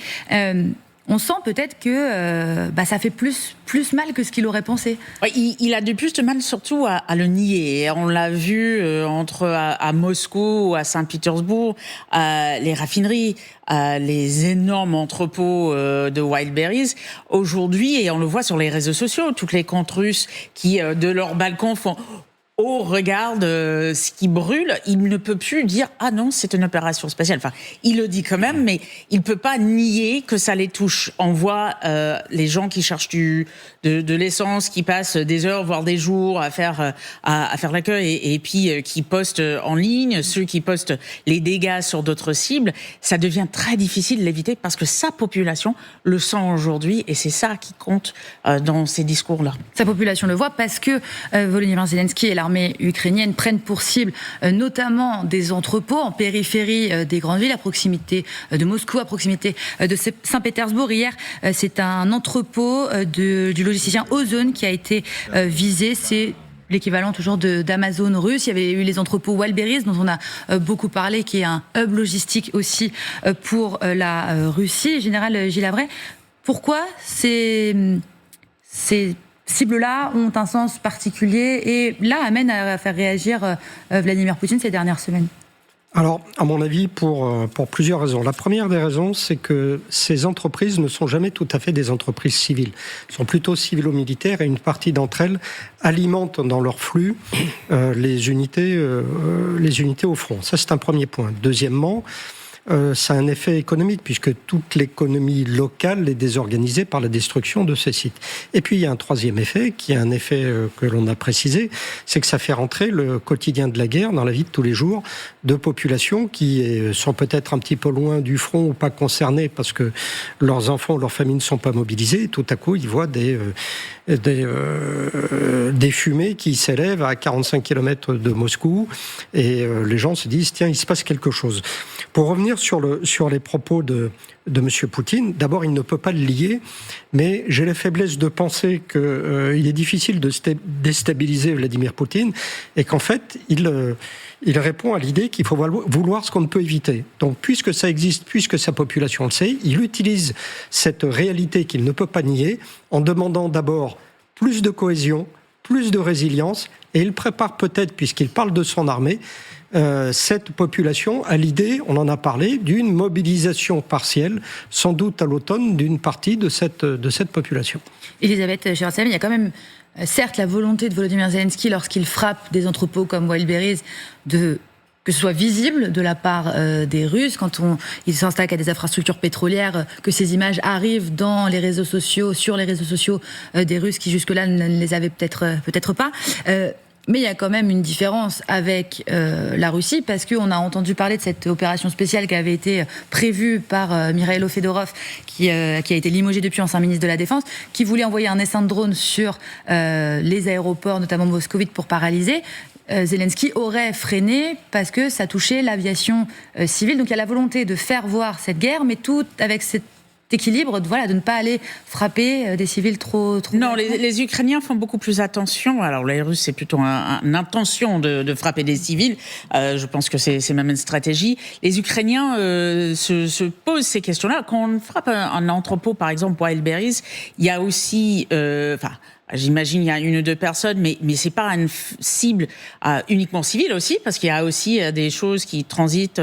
Speaker 1: on sent peut-être que ça fait plus mal que ce qu'il aurait pensé.
Speaker 4: Il a du plus de mal surtout à le nier. On l'a vu à Moscou ou à Saint-Pétersbourg, les raffineries, les énormes entrepôts de Wildberries. Aujourd'hui, et on le voit sur les réseaux sociaux, toutes les comptes russes qui, de leur balcon, font... Oh, regarde ce qui brûle, il ne peut plus dire « Ah non, c'est une opération spéciale ». Enfin, il le dit quand même, mais il ne peut pas nier que ça les touche. On voit les gens qui cherchent de l'essence, qui passent des heures, voire des jours à faire l'accueil et puis qui postent en ligne, ceux qui postent les dégâts sur d'autres cibles. Ça devient très difficile de l'éviter parce que sa population le sent aujourd'hui et c'est ça qui compte dans ces discours-là.
Speaker 1: Sa population le voit parce que Volodymyr Zelensky et l'armée ukrainienne prennent pour cible notamment des entrepôts en périphérie des grandes villes, à proximité de Moscou, à proximité de Saint-Pétersbourg. Hier, c'est un entrepôt du logisticien Ozone qui a été visé. C'est l'équivalent toujours d'Amazon russe. Il y avait eu les entrepôts Wildberries dont on a beaucoup parlé, qui est un hub logistique aussi pour la Russie. Général Gilavray, pourquoi ces cibles-là ont un sens particulier et là amènent à faire réagir Vladimir Poutine ces dernières semaines?
Speaker 7: Alors, à mon avis, pour plusieurs raisons. La première des raisons, c'est que ces entreprises ne sont jamais tout à fait des entreprises civiles. Elles sont plutôt civilo-militaires et une partie d'entre elles alimentent dans leur flux les unités au front. Ça, c'est un premier point. Deuxièmement, ça a un effet économique, puisque toute l'économie locale est désorganisée par la destruction de ces sites. Et puis il y a un troisième effet, qui est un effet que l'on a précisé, c'est que ça fait rentrer le quotidien de la guerre dans la vie de tous les jours de populations qui sont peut-être un petit peu loin du front ou pas concernées parce que leurs enfants ou leurs familles ne sont pas mobilisés. Et tout à coup, ils voient des fumées qui s'élèvent à 45 km de Moscou et les gens se disent tiens, il se passe quelque chose. Pour revenir sur les propos de M. Poutine, d'abord il ne peut pas le lier, mais j'ai la faiblesse de penser qu'il est difficile de déstabiliser Vladimir Poutine et qu'en fait il répond à l'idée qu'il faut vouloir ce qu'on ne peut éviter. Donc puisque ça existe, puisque sa population le sait, il utilise cette réalité qu'il ne peut pas nier en demandant d'abord plus de cohésion, plus de résilience, et il prépare peut-être, puisqu'il parle de son armée, cette population à l'idée, on en a parlé, d'une mobilisation partielle, sans doute à l'automne, d'une partie de cette population.
Speaker 1: Elisabeth Gersel, il y a quand même, certes, la volonté de Volodymyr Zelensky, lorsqu'il frappe des entrepôts comme Wildberries, que ce soit visible de la part des Russes, quand ils s'installent à des infrastructures pétrolières, que ces images arrivent dans les réseaux sociaux, sur les réseaux sociaux des Russes qui jusque-là ne les avaient peut-être pas. Mais il y a quand même une différence avec la Russie, parce qu'on a entendu parler de cette opération spéciale qui avait été prévue par Mikhailo Fedorov, qui a été limogé depuis ancien ministre de la Défense, qui voulait envoyer un essaim de drone sur les aéroports, notamment moscovites, pour paralyser. Zelensky aurait freiné parce que ça touchait l'aviation civile. Donc il y a la volonté de faire voir cette guerre, mais tout avec cet équilibre, de ne pas aller frapper des civils trop...
Speaker 4: Non, les Ukrainiens font beaucoup plus attention. Alors les Russes, c'est plutôt une intention de frapper des civils. Je pense que c'est même une stratégie. Les Ukrainiens se posent ces questions-là. Quand on frappe un entrepôt, par exemple, Wildberries, il y a aussi... j'imagine il y a 1 ou 2 personnes, mais c'est pas une cible uniquement civile aussi, parce qu'il y a aussi des choses qui transitent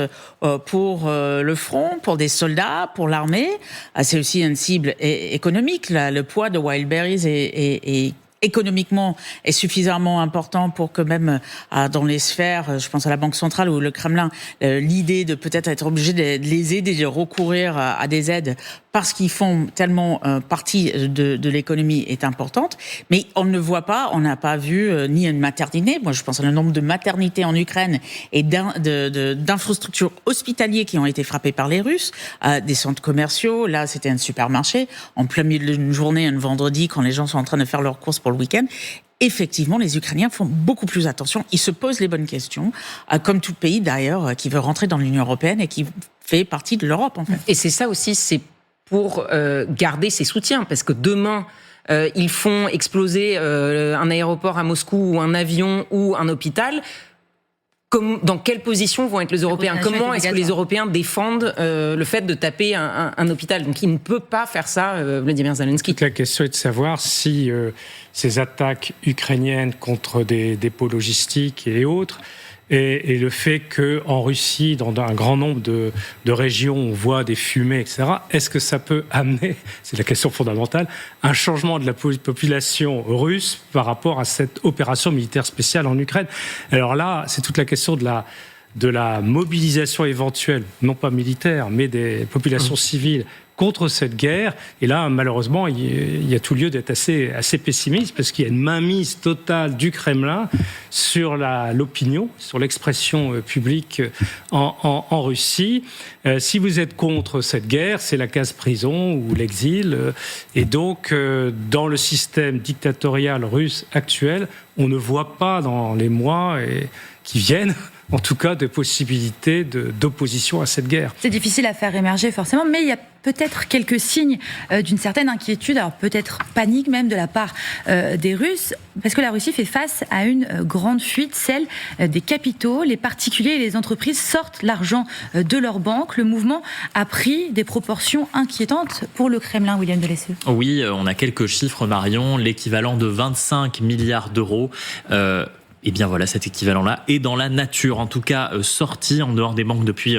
Speaker 4: pour le front, pour des soldats, pour l'armée. C'est aussi une cible économique. Le poids de Wildberries est économiquement est suffisamment important pour que même dans les sphères, je pense à la Banque centrale ou le Kremlin, l'idée de peut-être être obligé de les aider, de recourir à des aides parce qu'ils font tellement partie de l'économie est importante. Mais on ne voit pas, on n'a pas vu ni une maternité. Moi, je pense à le nombre de maternités en Ukraine et d'infrastructures hospitalières qui ont été frappées par les Russes, des centres commerciaux. Là, c'était un supermarché en plein milieu d'une journée, un vendredi, quand les gens sont en train de faire leurs courses pour le week-end. Effectivement, les Ukrainiens font beaucoup plus attention. Ils se posent les bonnes questions, comme tout pays d'ailleurs qui veut rentrer dans l'Union européenne et qui fait partie de l'Europe, en fait.
Speaker 5: Et c'est ça aussi, c'est pour garder ses soutiens, parce que demain, ils font exploser un aéroport à Moscou ou un avion ou un hôpital. Dans quelle position vont être les Européens ? Comment est-ce que les Européens défendent le fait de taper un hôpital ? Donc il ne peut pas faire ça, Vladimir Zelensky.
Speaker 6: Toute la question est de savoir si ces attaques ukrainiennes contre des dépôts logistiques et autres, et le fait qu'en Russie, dans un grand nombre de régions, on voit des fumées, etc., est-ce que ça peut amener, c'est la question fondamentale, un changement de la population russe par rapport à cette opération militaire spéciale en Ukraine ? Alors là, c'est toute la question de la mobilisation éventuelle, non pas militaire, mais des populations civiles contre cette guerre. Et là, malheureusement, il y a tout lieu d'être assez pessimiste, parce qu'il y a une mainmise totale du Kremlin sur l'opinion, sur l'expression publique en Russie. Si vous êtes contre cette guerre, c'est la case prison ou l'exil. Et donc, dans le système dictatorial russe actuel, on ne voit pas dans les mois qui viennent, en tout cas, de possibilités d'opposition à cette guerre.
Speaker 1: C'est difficile à faire émerger forcément, mais il y a peut-être quelques signes d'une certaine inquiétude, alors peut-être panique même de la part des Russes, parce que la Russie fait face à une grande fuite, celle des capitaux. Les particuliers et les entreprises sortent l'argent de leurs banques. Le mouvement a pris des proportions inquiétantes pour le Kremlin, William Delesseux.
Speaker 9: Oui, on a quelques chiffres, Marion, l'équivalent de 25 milliards d'euros. Et bien voilà, cet équivalent-là est dans la nature, en tout cas sorti en dehors des banques depuis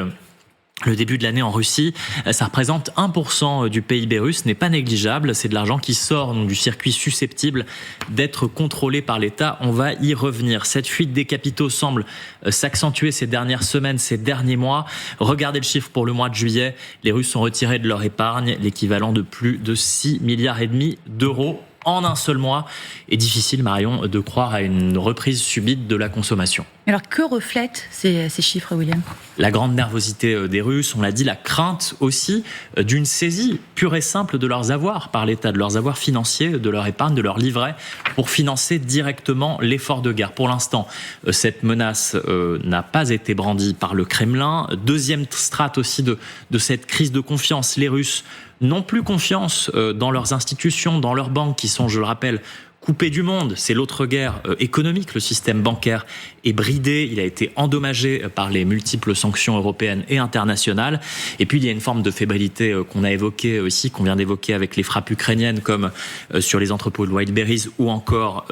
Speaker 9: Le début de l'année en Russie, ça représente 1% du PIB russe, n'est pas négligeable. C'est de l'argent qui sort donc, du circuit susceptible d'être contrôlé par l'État. On va y revenir. Cette fuite des capitaux semble s'accentuer ces dernières semaines, ces derniers mois. Regardez le chiffre pour le mois de juillet. Les Russes ont retiré de leur épargne l'équivalent de plus de 6,5 milliards d'euros en un seul mois. Et difficile, Marion, de croire à une reprise subite de la consommation.
Speaker 1: Alors que reflètent ces chiffres, William ?
Speaker 9: La grande nervosité des Russes, on l'a dit, la crainte aussi d'une saisie pure et simple de leurs avoirs par l'État, de leurs avoirs financiers, de leur épargne, de leur livret, pour financer directement l'effort de guerre. Pour l'instant, cette menace n'a pas été brandie par le Kremlin. Deuxième strate aussi de cette crise de confiance, les Russes n'ont plus confiance dans leurs institutions, dans leurs banques qui sont, je le rappelle, coupé du monde. C'est l'autre guerre économique. Le système bancaire est bridé. Il a été endommagé par les multiples sanctions européennes et internationales. Et puis, il y a une forme de fébrilité qu'on a évoquée aussi, qu'on vient d'évoquer avec les frappes ukrainiennes, comme sur les entrepôts de Wildberries, ou encore,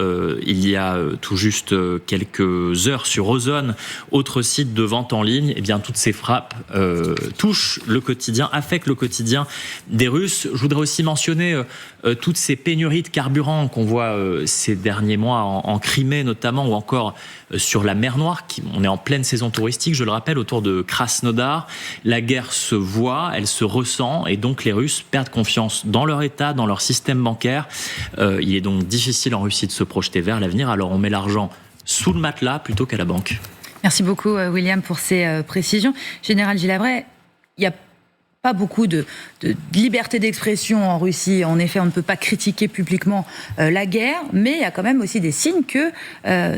Speaker 9: il y a tout juste quelques heures sur Ozone, autre site de vente en ligne. Eh bien, toutes ces frappes touchent le quotidien, affectent le quotidien des Russes. Je voudrais aussi mentionner toutes ces pénuries de carburant qu'on voit ces derniers mois en Crimée notamment, ou encore sur la mer Noire. On est en pleine saison touristique, je le rappelle, autour de Krasnodar. La guerre se voit, elle se ressent, et donc les Russes perdent confiance dans leur État, dans leur système bancaire. Il est donc difficile en Russie de se projeter vers l'avenir, alors on met l'argent sous le matelas plutôt qu'à la banque.
Speaker 1: Merci beaucoup William pour ces précisions. Général Gilabret, il y a pas beaucoup de liberté d'expression en Russie. En effet, on ne peut pas critiquer publiquement la guerre, mais il y a quand même aussi des signes que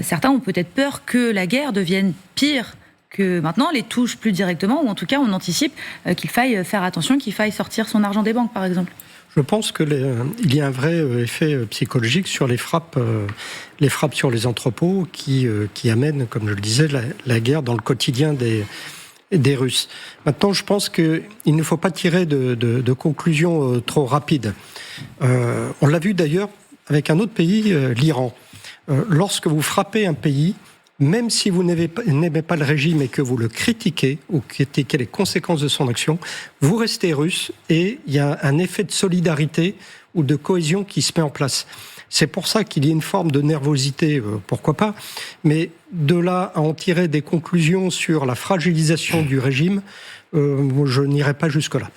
Speaker 1: certains ont peut-être peur que la guerre devienne pire, que maintenant les touche plus directement, ou en tout cas on anticipe qu'il faille faire attention, qu'il faille sortir son argent des banques, par exemple.
Speaker 7: Je pense qu'il y a un vrai effet psychologique sur les frappes sur les entrepôts qui amènent, comme je le disais, la guerre dans le quotidien des Russes. Maintenant, je pense qu'il ne faut pas tirer de conclusions trop rapides. On l'a vu d'ailleurs avec un autre pays, l'Iran. Lorsque vous frappez un pays, même si vous n'aimez pas le régime et que vous le critiquez, ou critiquez les conséquences de son action, vous restez russe et il y a un effet de solidarité ou de cohésion qui se met en place. C'est pour ça qu'il y a une forme de nervosité, pourquoi pas, mais de là à en tirer des conclusions sur la fragilisation du régime, je n'irai pas jusque-là.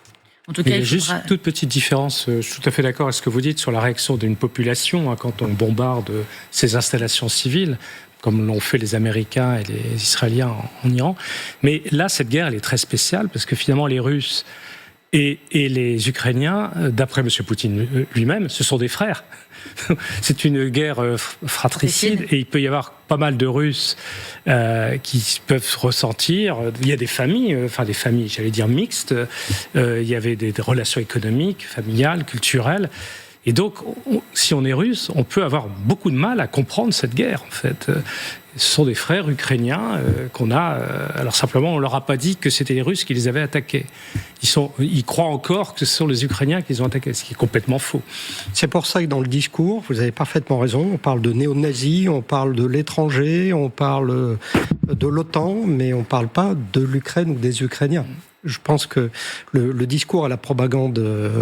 Speaker 1: En tout cas,
Speaker 6: il y a juste une toute petite différence, je suis tout à fait d'accord avec ce que vous dites sur la réaction d'une population quand on bombarde ces installations civiles, comme l'ont fait les Américains et les Israéliens en Iran. Mais là, cette guerre, elle est très spéciale, parce que finalement, les Russes et les Ukrainiens, d'après M. Poutine lui-même, ce sont des frères. C'est une guerre fratricide, et il peut y avoir pas mal de Russes qui peuvent ressentir. Il y a des familles, j'allais dire mixtes. Il y avait des relations économiques, familiales, culturelles. Et donc, si on est russe, on peut avoir beaucoup de mal à comprendre cette guerre, en fait. Ce sont des frères ukrainiens qu'on a... alors simplement, on ne leur a pas dit que c'était les Russes qui les avaient attaqués. Ils croient encore que ce sont les Ukrainiens qui les ont attaqués, ce qui est complètement faux.
Speaker 7: C'est pour ça que dans le discours, vous avez parfaitement raison, on parle de néo-nazis, on parle de l'étranger, on parle de l'OTAN, mais on ne parle pas de l'Ukraine ou des Ukrainiens. Je pense que le discours et la propagande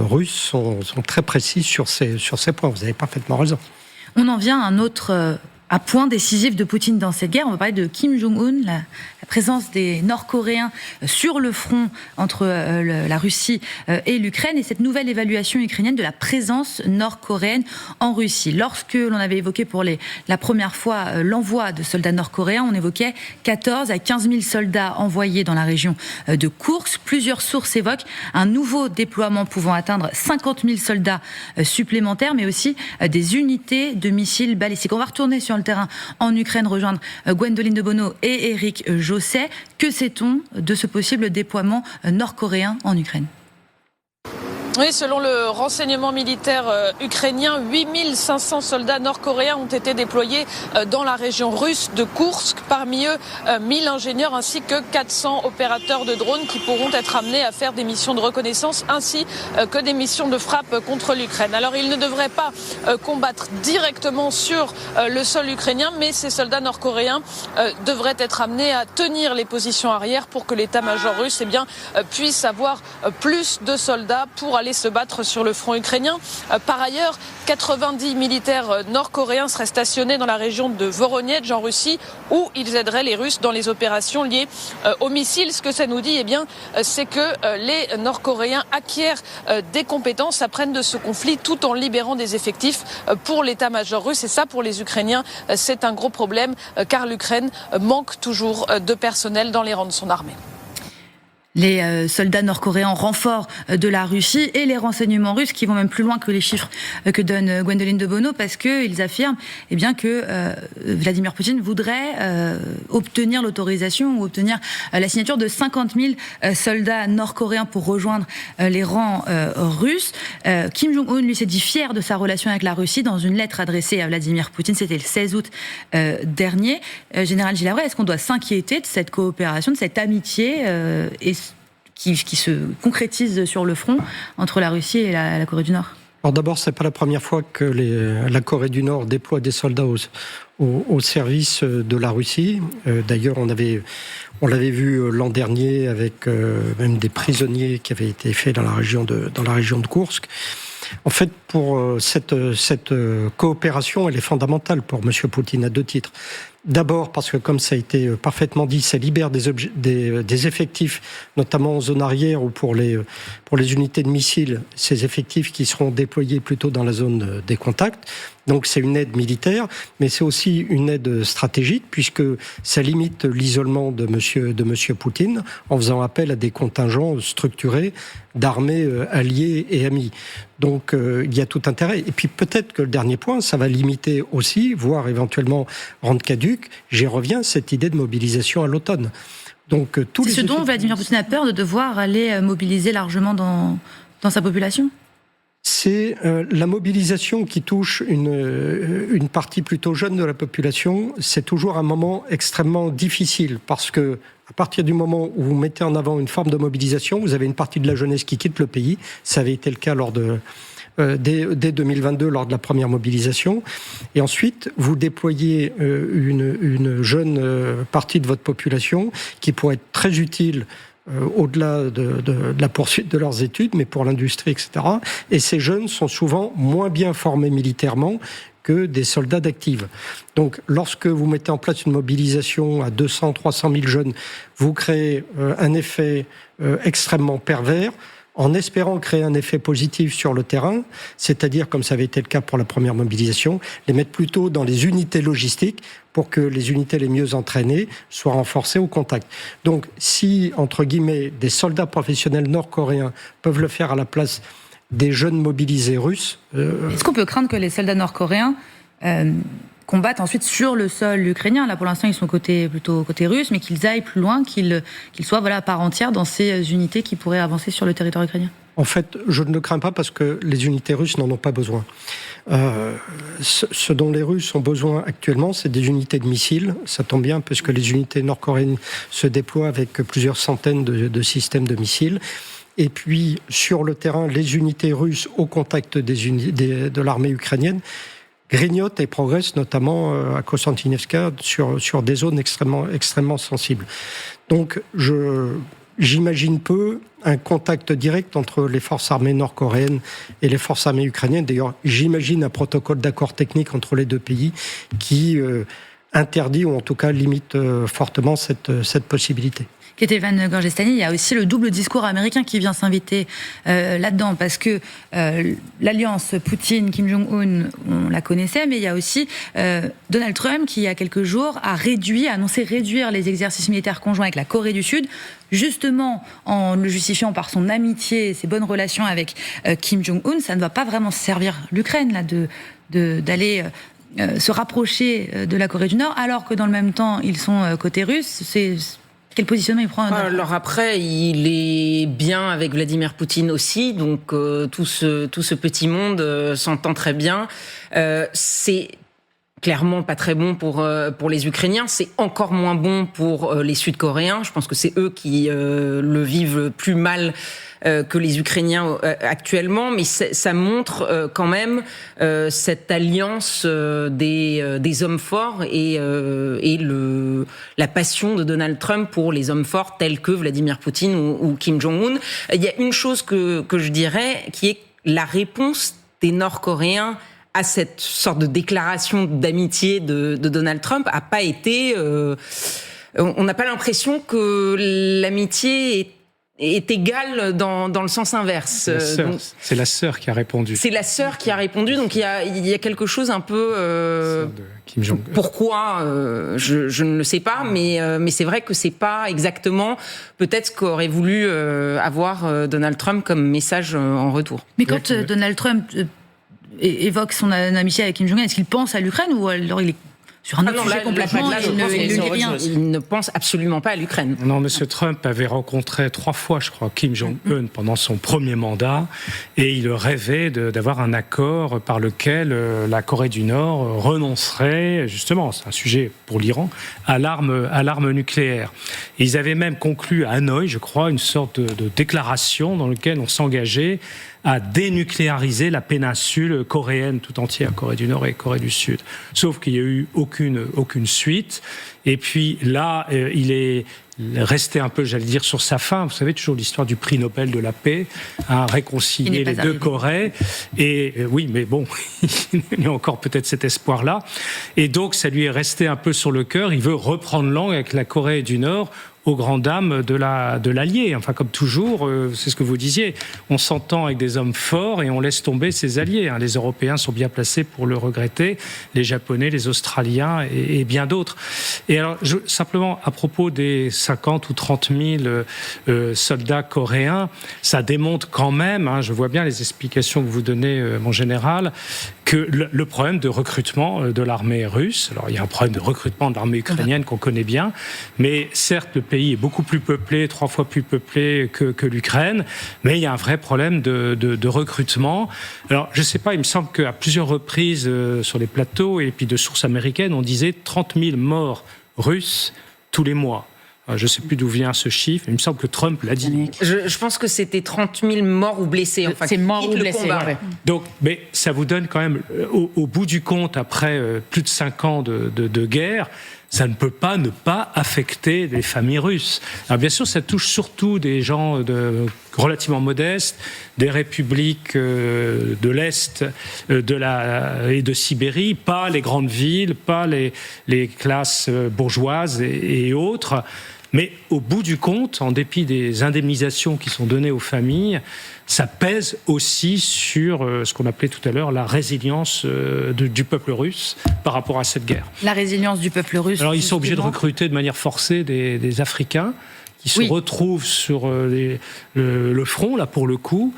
Speaker 7: russe sont très précis sur ces points. Vous avez parfaitement raison.
Speaker 1: On en vient à un autre point décisif de Poutine dans cette guerre. On va parler de Kim Jong-un, la présence des Nord-Coréens sur le front entre la Russie et l'Ukraine, et cette nouvelle évaluation ukrainienne de la présence nord-coréenne en Russie. Lorsque l'on avait évoqué pour la première fois l'envoi de soldats nord-coréens, on évoquait 14 à 15 000 soldats envoyés dans la région de Koursk. Plusieurs sources évoquent un nouveau déploiement pouvant atteindre 50 000 soldats supplémentaires, mais aussi des unités de missiles balistiques. On va retourner sur le terrain en Ukraine, rejoindre Gwendoline de Bono et Éric Josset. Que sait-on de ce possible déploiement nord-coréen en Ukraine ?
Speaker 11: Oui, selon le renseignement militaire ukrainien, 8500 soldats nord-coréens ont été déployés dans la région russe de Koursk. Parmi eux, 1000 ingénieurs ainsi que 400 opérateurs de drones qui pourront être amenés à faire des missions de reconnaissance ainsi que des missions de frappe contre l'Ukraine. Alors, ils ne devraient pas combattre directement sur le sol ukrainien, mais ces soldats nord-coréens devraient être amenés à tenir les positions arrière pour que l'état-major russe puisse avoir plus de soldats pour aller se battre sur le front ukrainien. Par ailleurs, 90 militaires nord-coréens seraient stationnés dans la région de Voronezh en Russie, où ils aideraient les Russes dans les opérations liées aux missiles. Ce que ça nous dit, c'est que les Nord-Coréens acquièrent des compétences, apprennent de ce conflit tout en libérant des effectifs pour l'état-major russe. Et ça, pour les Ukrainiens, c'est un gros problème, car l'Ukraine manque toujours de personnel dans les rangs de son armée.
Speaker 1: Les soldats nord-coréens en renfort de la Russie et les renseignements russes qui vont même plus loin que les chiffres que donne Gwendoline de Bono, parce qu'ils affirment que Vladimir Poutine voudrait obtenir l'autorisation ou obtenir la signature de 50 000 soldats nord-coréens pour rejoindre les rangs russes. Kim Jong-un, lui, s'est dit fier de sa relation avec la Russie dans une lettre adressée à Vladimir Poutine. C'était le 16 août dernier. Général Gilles-Avray, est-ce qu'on doit s'inquiéter de cette coopération, de cette amitié qui se concrétise sur le front entre la Russie et la Corée du Nord?
Speaker 7: Alors d'abord, c'est pas la première fois que la Corée du Nord déploie des soldats au service de la Russie. D'ailleurs, on l'avait vu l'an dernier avec même des prisonniers qui avaient été faits dans la région de Koursk. En fait, pour cette coopération, elle est fondamentale pour M. Poutine à deux titres. D'abord parce que, comme ça a été parfaitement dit, ça libère des effectifs, notamment en zone arrière ou pour les unités de missiles, ces effectifs qui seront déployés plutôt dans la zone des contacts. Donc c'est une aide militaire, mais c'est aussi une aide stratégique, puisque ça limite l'isolement de monsieur Poutine en faisant appel à des contingents structurés d'armées alliées et amies. Donc il y a tout intérêt. Et puis peut-être que le dernier point, ça va limiter aussi, voire éventuellement rendre caduque, j'y reviens, cette idée de mobilisation à l'automne. Donc,
Speaker 1: c'est ce dont Vladimir Poutine a peur, de devoir aller mobiliser largement dans sa population ?
Speaker 7: C'est la mobilisation qui touche une partie plutôt jeune de la population. C'est toujours un moment extrêmement difficile parce que à partir du moment où vous mettez en avant une forme de mobilisation, vous avez une partie de la jeunesse qui quitte le pays. Ça avait été le cas dès 2022 lors de la première mobilisation. Et ensuite, vous déployez une jeune partie de votre population qui pourrait être très utile au-delà de la poursuite de leurs études, mais pour l'industrie, etc. Et ces jeunes sont souvent moins bien formés militairement que des soldats d'active. Donc, lorsque vous mettez en place une mobilisation à 200, 300 000 jeunes, vous créez un effet extrêmement pervers, en espérant créer un effet positif sur le terrain, c'est-à-dire, comme ça avait été le cas pour la première mobilisation, les mettre plutôt dans les unités logistiques pour que les unités les mieux entraînées soient renforcées au contact. Donc, si, entre guillemets, des soldats professionnels nord-coréens peuvent le faire à la place des jeunes mobilisés russes...
Speaker 1: Est-ce qu'on peut craindre que les soldats nord-coréens combattent ensuite sur le sol ukrainien? Là, pour l'instant, ils sont plutôt côté russe, mais qu'ils aillent plus loin, qu'ils soient à part entière dans ces unités qui pourraient avancer sur le territoire ukrainien.
Speaker 7: En fait, je ne le crains pas parce que les unités russes n'en ont pas besoin. Ce dont les Russes ont besoin actuellement, c'est des unités de missiles. Ça tombe bien puisque les unités nord-coréennes se déploient avec plusieurs centaines de systèmes de missiles. Et puis, sur le terrain, les unités russes au contact de l'armée ukrainienne grignotent et progressent, notamment à Konstantinivka, sur des zones extrêmement sensibles. Donc, j'imagine peu un contact direct entre les forces armées nord-coréennes et les forces armées ukrainiennes. D'ailleurs, j'imagine un protocole d'accord technique entre les deux pays qui interdit, ou en tout cas limite fortement cette possibilité.
Speaker 1: Ketevan Gorgestani, il y a aussi le double discours américain qui vient s'inviter là-dedans, parce que l'alliance Poutine-Kim Jong-un, on la connaissait, mais il y a aussi Donald Trump qui, il y a quelques jours, a annoncé réduire les exercices militaires conjoints avec la Corée du Sud, justement en le justifiant par son amitié et ses bonnes relations avec Kim Jong-un. Ça ne va pas vraiment servir l'Ukraine là, d'aller se rapprocher de la Corée du Nord, alors que dans le même temps, ils sont côté russe. Quel positionnement il prend
Speaker 5: Alors après, il est bien avec Vladimir Poutine aussi, donc tout ce petit monde s'entend très bien. C'est clairement pas très bon pour les Ukrainiens, c'est encore moins bon pour les Sud-Coréens. Je pense que c'est eux qui le vivent plus mal que les Ukrainiens actuellement, mais ça montre quand même cette alliance des hommes forts et la passion de Donald Trump pour les hommes forts tels que Vladimir Poutine ou Kim Jong-un. Il y a une chose que je dirais qui est la réponse des Nord-Coréens à cette sorte de déclaration d'amitié de Donald Trump a pas été... on n'a pas l'impression que l'amitié est égale dans le sens inverse.
Speaker 6: C'est la sœur qui a répondu.
Speaker 5: C'est la sœur qui a répondu, donc il y a quelque chose un peu...
Speaker 6: Kim Jong-un.
Speaker 5: Pourquoi je ne le sais pas, mais c'est vrai que c'est pas exactement peut-être ce qu'aurait voulu avoir Donald Trump comme message en retour.
Speaker 1: Mais quand Donald Trump évoque son amitié avec Kim Jong-un, est-ce qu'il pense à l'Ukraine ou alors il est sur un autre sujet complètement, il ne dit rien.
Speaker 5: Il ne pense absolument pas à l'Ukraine.
Speaker 6: Non, M. Trump avait rencontré 3 fois, je crois, Kim Jong-un pendant son premier mandat, et il rêvait d'avoir un accord par lequel la Corée du Nord renoncerait, justement, c'est un sujet pour l'Iran, à l'arme nucléaire. Et ils avaient même conclu à Hanoï, je crois, une sorte de déclaration dans laquelle on s'engageait à dénucléariser la péninsule coréenne tout entière, Corée du Nord et Corée du Sud. Sauf qu'il n'y a eu aucune suite. Et puis là, il est resté un peu, j'allais dire, sur sa faim. Vous savez, toujours l'histoire du prix Nobel de la paix, à réconcilier les deux Corées. Et oui, mais bon, il y a encore peut-être cet espoir-là. Et donc, ça lui est resté un peu sur le cœur. Il veut reprendre langue avec la Corée du Nord, aux grandes dames de l'allié. Enfin, comme toujours, c'est ce que vous disiez, on s'entend avec des hommes forts et on laisse tomber ses alliés. Les Européens sont bien placés pour le regretter, les Japonais, les Australiens et bien d'autres. Et alors, simplement, à propos des 50 ou 30 000 soldats coréens, ça démontre quand même, je vois bien les explications que vous donnez, mon général, que le problème de recrutement de l'armée russe, alors il y a un problème de recrutement de l'armée ukrainienne qu'on connaît bien, mais certes, le pays est beaucoup plus peuplé, 3 fois plus peuplé que l'Ukraine, mais il y a un vrai problème de recrutement. Alors, je ne sais pas, il me semble qu'à plusieurs reprises sur les plateaux et puis de sources américaines, on disait 30 000 morts russes tous les mois. Je ne sais plus d'où vient ce chiffre, il me semble que Trump l'a dit.
Speaker 5: Je pense que c'était 30 000 morts ou blessés. Enfin,
Speaker 4: c'est morts ou blessés. Ouais.
Speaker 6: Donc, mais ça vous donne quand même, au bout du compte, après plus de 5 ans de guerre, ça ne peut pas ne pas affecter les familles russes. Alors bien sûr, ça touche surtout des gens relativement modestes, des républiques de l'Est et de Sibérie, pas les grandes villes, pas les classes bourgeoises et autres. Mais au bout du compte, en dépit des indemnisations qui sont données aux familles, ça pèse aussi sur ce qu'on appelait tout à l'heure la résilience du peuple russe par rapport à cette guerre.
Speaker 1: La résilience du peuple russe.
Speaker 6: Alors ils sont obligés de recruter de manière forcée des Africains qui se retrouvent sur le front, là pour le coup,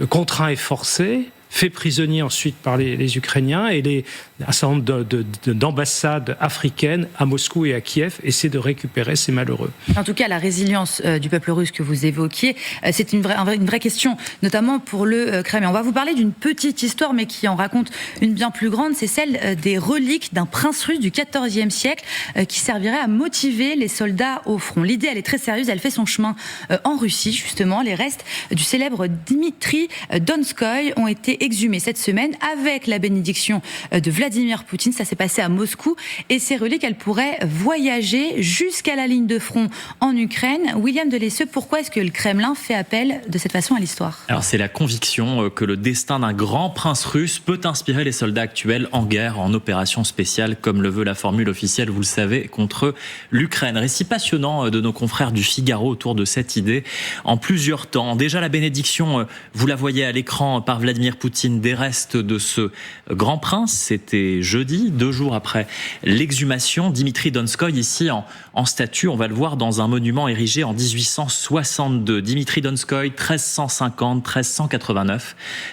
Speaker 6: contraints et forcés, fait prisonnier ensuite par les Ukrainiens, et un certain nombre d'ambassades africaines à Moscou et à Kiev essaient de récupérer ces malheureux.
Speaker 1: En tout cas, la résilience du peuple russe que vous évoquiez, c'est une vraie question, notamment pour le Kremlin. On va vous parler d'une petite histoire, mais qui en raconte une bien plus grande. C'est celle des reliques d'un prince russe du XIVe siècle qui servirait à motiver les soldats au front. L'idée, elle est très sérieuse. Elle fait son chemin en Russie, justement. Les restes du célèbre Dmitri Donskoy ont été exhumés cette semaine avec la bénédiction de Vladimir Poutine. Ça s'est passé à Moscou, et ces reliques, elles pourraient voyager jusqu'à la ligne de front en Ukraine. William Delesseux, pourquoi est-ce que le Kremlin fait appel de cette façon à l'histoire ?
Speaker 9: Alors c'est la conviction que le destin d'un grand prince russe peut inspirer les soldats actuels en guerre, en opération spéciale, comme le veut la formule officielle, vous le savez, contre l'Ukraine. Récit passionnant de nos confrères du Figaro autour de cette idée en plusieurs temps. Déjà la bénédiction, vous la voyez à l'écran, par Vladimir Poutine, des restes de ce grand prince. C'était jeudi, 2 jours après l'exhumation. Dmitri Donskoy, ici en en statue. On va le voir dans un monument érigé en 1862. Dimitri Donskoï, 1350-1389.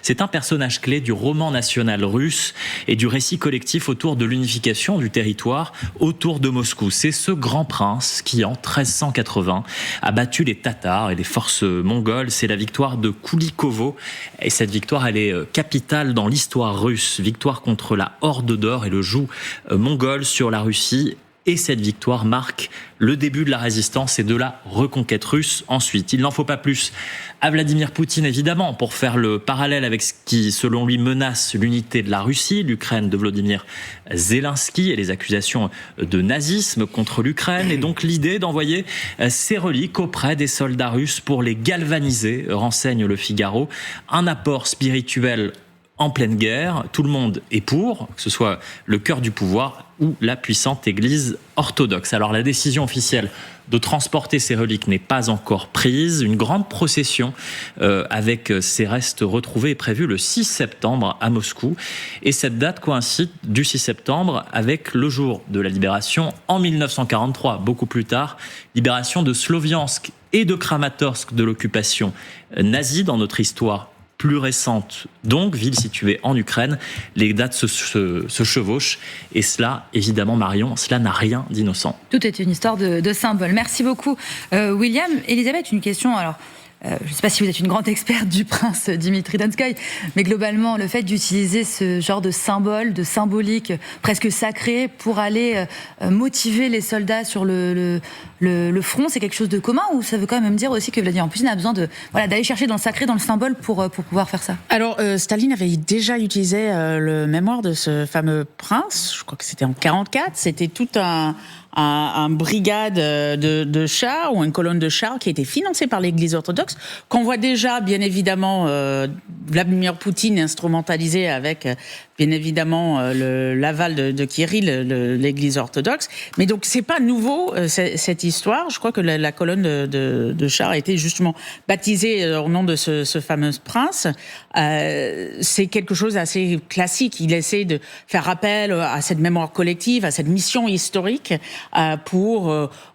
Speaker 9: C'est un personnage clé du roman national russe et du récit collectif autour de l'unification du territoire autour de Moscou. C'est ce grand prince qui, en 1380, a battu les Tatars et les forces mongoles. C'est la victoire de Koulikovo. Et cette victoire, elle est capitale dans l'histoire russe. Victoire contre la Horde d'Or et le joug mongol sur la Russie. Et cette victoire marque le début de la résistance et de la reconquête russe ensuite. Il n'en faut pas plus à Vladimir Poutine, évidemment, pour faire le parallèle avec ce qui, selon lui, menace l'unité de la Russie, l'Ukraine de Volodymyr Zelensky et les accusations de nazisme contre l'Ukraine. Et donc l'idée d'envoyer ces reliques auprès des soldats russes pour les galvaniser, renseigne Le Figaro. Un apport spirituel en pleine guerre, tout le monde est pour, que ce soit le cœur du pouvoir ou la puissante Église orthodoxe. Alors la décision officielle de transporter ces reliques n'est pas encore prise. Une grande procession avec ces restes retrouvés est prévue le 6 septembre à Moscou. Et cette date coïncide du 6 septembre avec le jour de la libération en 1943, beaucoup plus tard, libération de Sloviansk et de Kramatorsk de l'occupation nazie dans notre histoire plus récente, donc, ville située en Ukraine. Les dates se chevauchent. Et cela, évidemment, Marion, cela n'a rien d'innocent.
Speaker 1: Tout est une histoire de symbole. Merci beaucoup, William. Elisabeth, une question. Alors, je ne sais pas si vous êtes une grande experte du prince Dimitri Donskoï, mais globalement, le fait d'utiliser ce genre de symbole, de symbolique presque sacré pour aller motiver les soldats sur le front, c'est quelque chose de commun, ou ça veut quand même dire aussi que Vladimir Poutine a besoin d'aller chercher dans le sacré, dans le symbole pour pouvoir faire ça? Alors,
Speaker 4: Staline avait déjà utilisé le mémoire de ce fameux prince, je crois que c'était en 1944, c'était tout un brigade de chars ou une colonne de chars qui était financée par l'Église orthodoxe, qu'on voit déjà, bien évidemment, Vladimir Poutine instrumentalisé avec, bien évidemment, l'aval de Kirill, l'Église orthodoxe. Mais donc, c'est pas nouveau, cette histoire. Je crois que la colonne de chars a été justement baptisée au nom de ce fameux prince. C'est quelque chose d'assez classique. Il essaie de faire appel à cette mémoire collective, à cette mission historique, pour,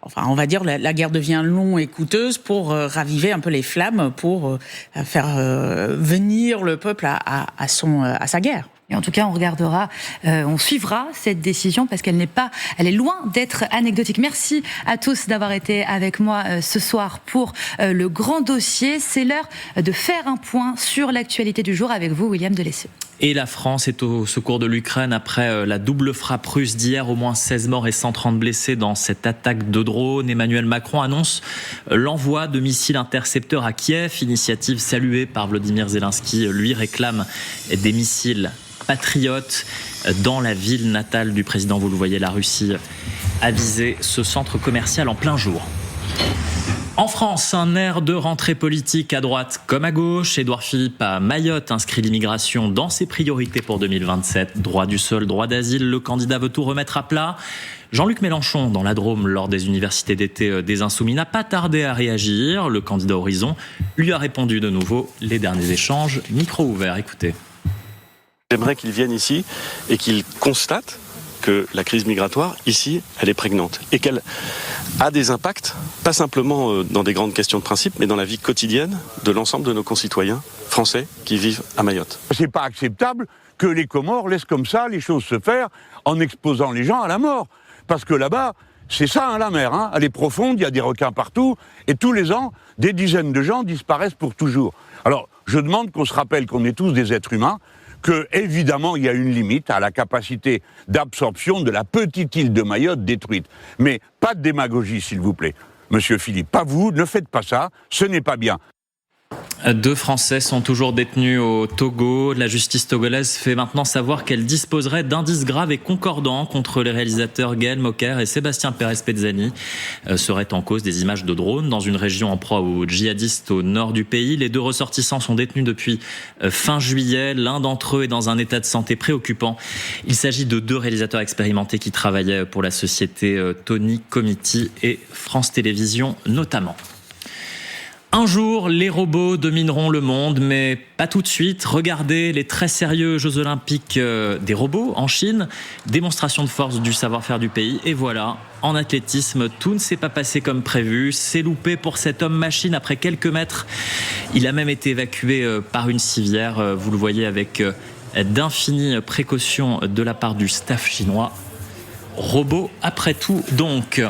Speaker 4: enfin, on va dire, la guerre devient longue et coûteuse, pour raviver un peu les flammes, pour faire venir le peuple à sa guerre.
Speaker 1: Et en tout cas, on regardera, on suivra cette décision parce qu'elle elle est loin d'être anecdotique. Merci à tous d'avoir été avec moi ce soir pour le grand dossier. C'est l'heure de faire un point sur l'actualité du jour avec vous, William Delesseux.
Speaker 9: Et la France est au secours de l'Ukraine après la double frappe russe d'hier. Au moins 16 morts et 130 blessés dans cette attaque de drone. Emmanuel Macron annonce l'envoi de missiles intercepteurs à Kiev. Initiative saluée par Volodymyr Zelensky. Lui réclame des missiles patriotes dans la ville natale du président. Vous le voyez, la Russie a visé ce centre commercial en plein jour. En France, un air de rentrée politique à droite comme à gauche. Édouard Philippe à Mayotte inscrit l'immigration dans ses priorités pour 2027. Droit du sol, droit d'asile, le candidat veut tout remettre à plat. Jean-Luc Mélenchon, dans la Drôme, lors des universités d'été des Insoumis, n'a pas tardé à réagir. Le candidat Horizon lui a répondu de nouveau. Les derniers échanges, micro ouvert, écoutez.
Speaker 13: J'aimerais qu'il vienne ici et qu'il constate que la crise migratoire, ici, elle est prégnante et qu'elle a des impacts, pas simplement dans des grandes questions de principe, mais dans la vie quotidienne de l'ensemble de nos concitoyens français qui vivent à Mayotte.
Speaker 14: C'est pas acceptable que les Comores laissent comme ça les choses se faire en exposant les gens à la mort. Parce que là-bas, c'est ça, hein, la mer, hein. Elle est profonde, il y a des requins partout, et tous les ans, des dizaines de gens disparaissent pour toujours. Alors, je demande qu'on se rappelle qu'on est tous des êtres humains, que, évidemment, il y a une limite à la capacité d'absorption de la petite île de Mayotte détruite. Mais pas de démagogie, s'il vous plaît. Monsieur Philippe, pas vous, ne faites pas ça, ce n'est pas bien.
Speaker 9: 2 Français sont toujours détenus au Togo. La justice togolaise fait maintenant savoir qu'elle disposerait d'indices graves et concordants contre les réalisateurs Gaël Mocker et Sébastien Pérez-Pezzani. Seraient en cause des images de drones dans une région en proie aux djihadistes au nord du pays. Les 2 ressortissants sont détenus depuis fin juillet. L'un d'entre eux est dans un état de santé préoccupant. Il s'agit de 2 réalisateurs expérimentés qui travaillaient pour la société Tony Comity et France Télévisions notamment. Un jour, les robots domineront le monde, mais pas tout de suite. Regardez les très sérieux Jeux Olympiques des robots en Chine. Démonstration de force du savoir-faire du pays. Et voilà, en athlétisme, tout ne s'est pas passé comme prévu. C'est loupé pour cet homme-machine après quelques mètres. Il a même été évacué par une civière. Vous le voyez avec d'infinies précautions de la part du staff chinois. Robot après tout donc.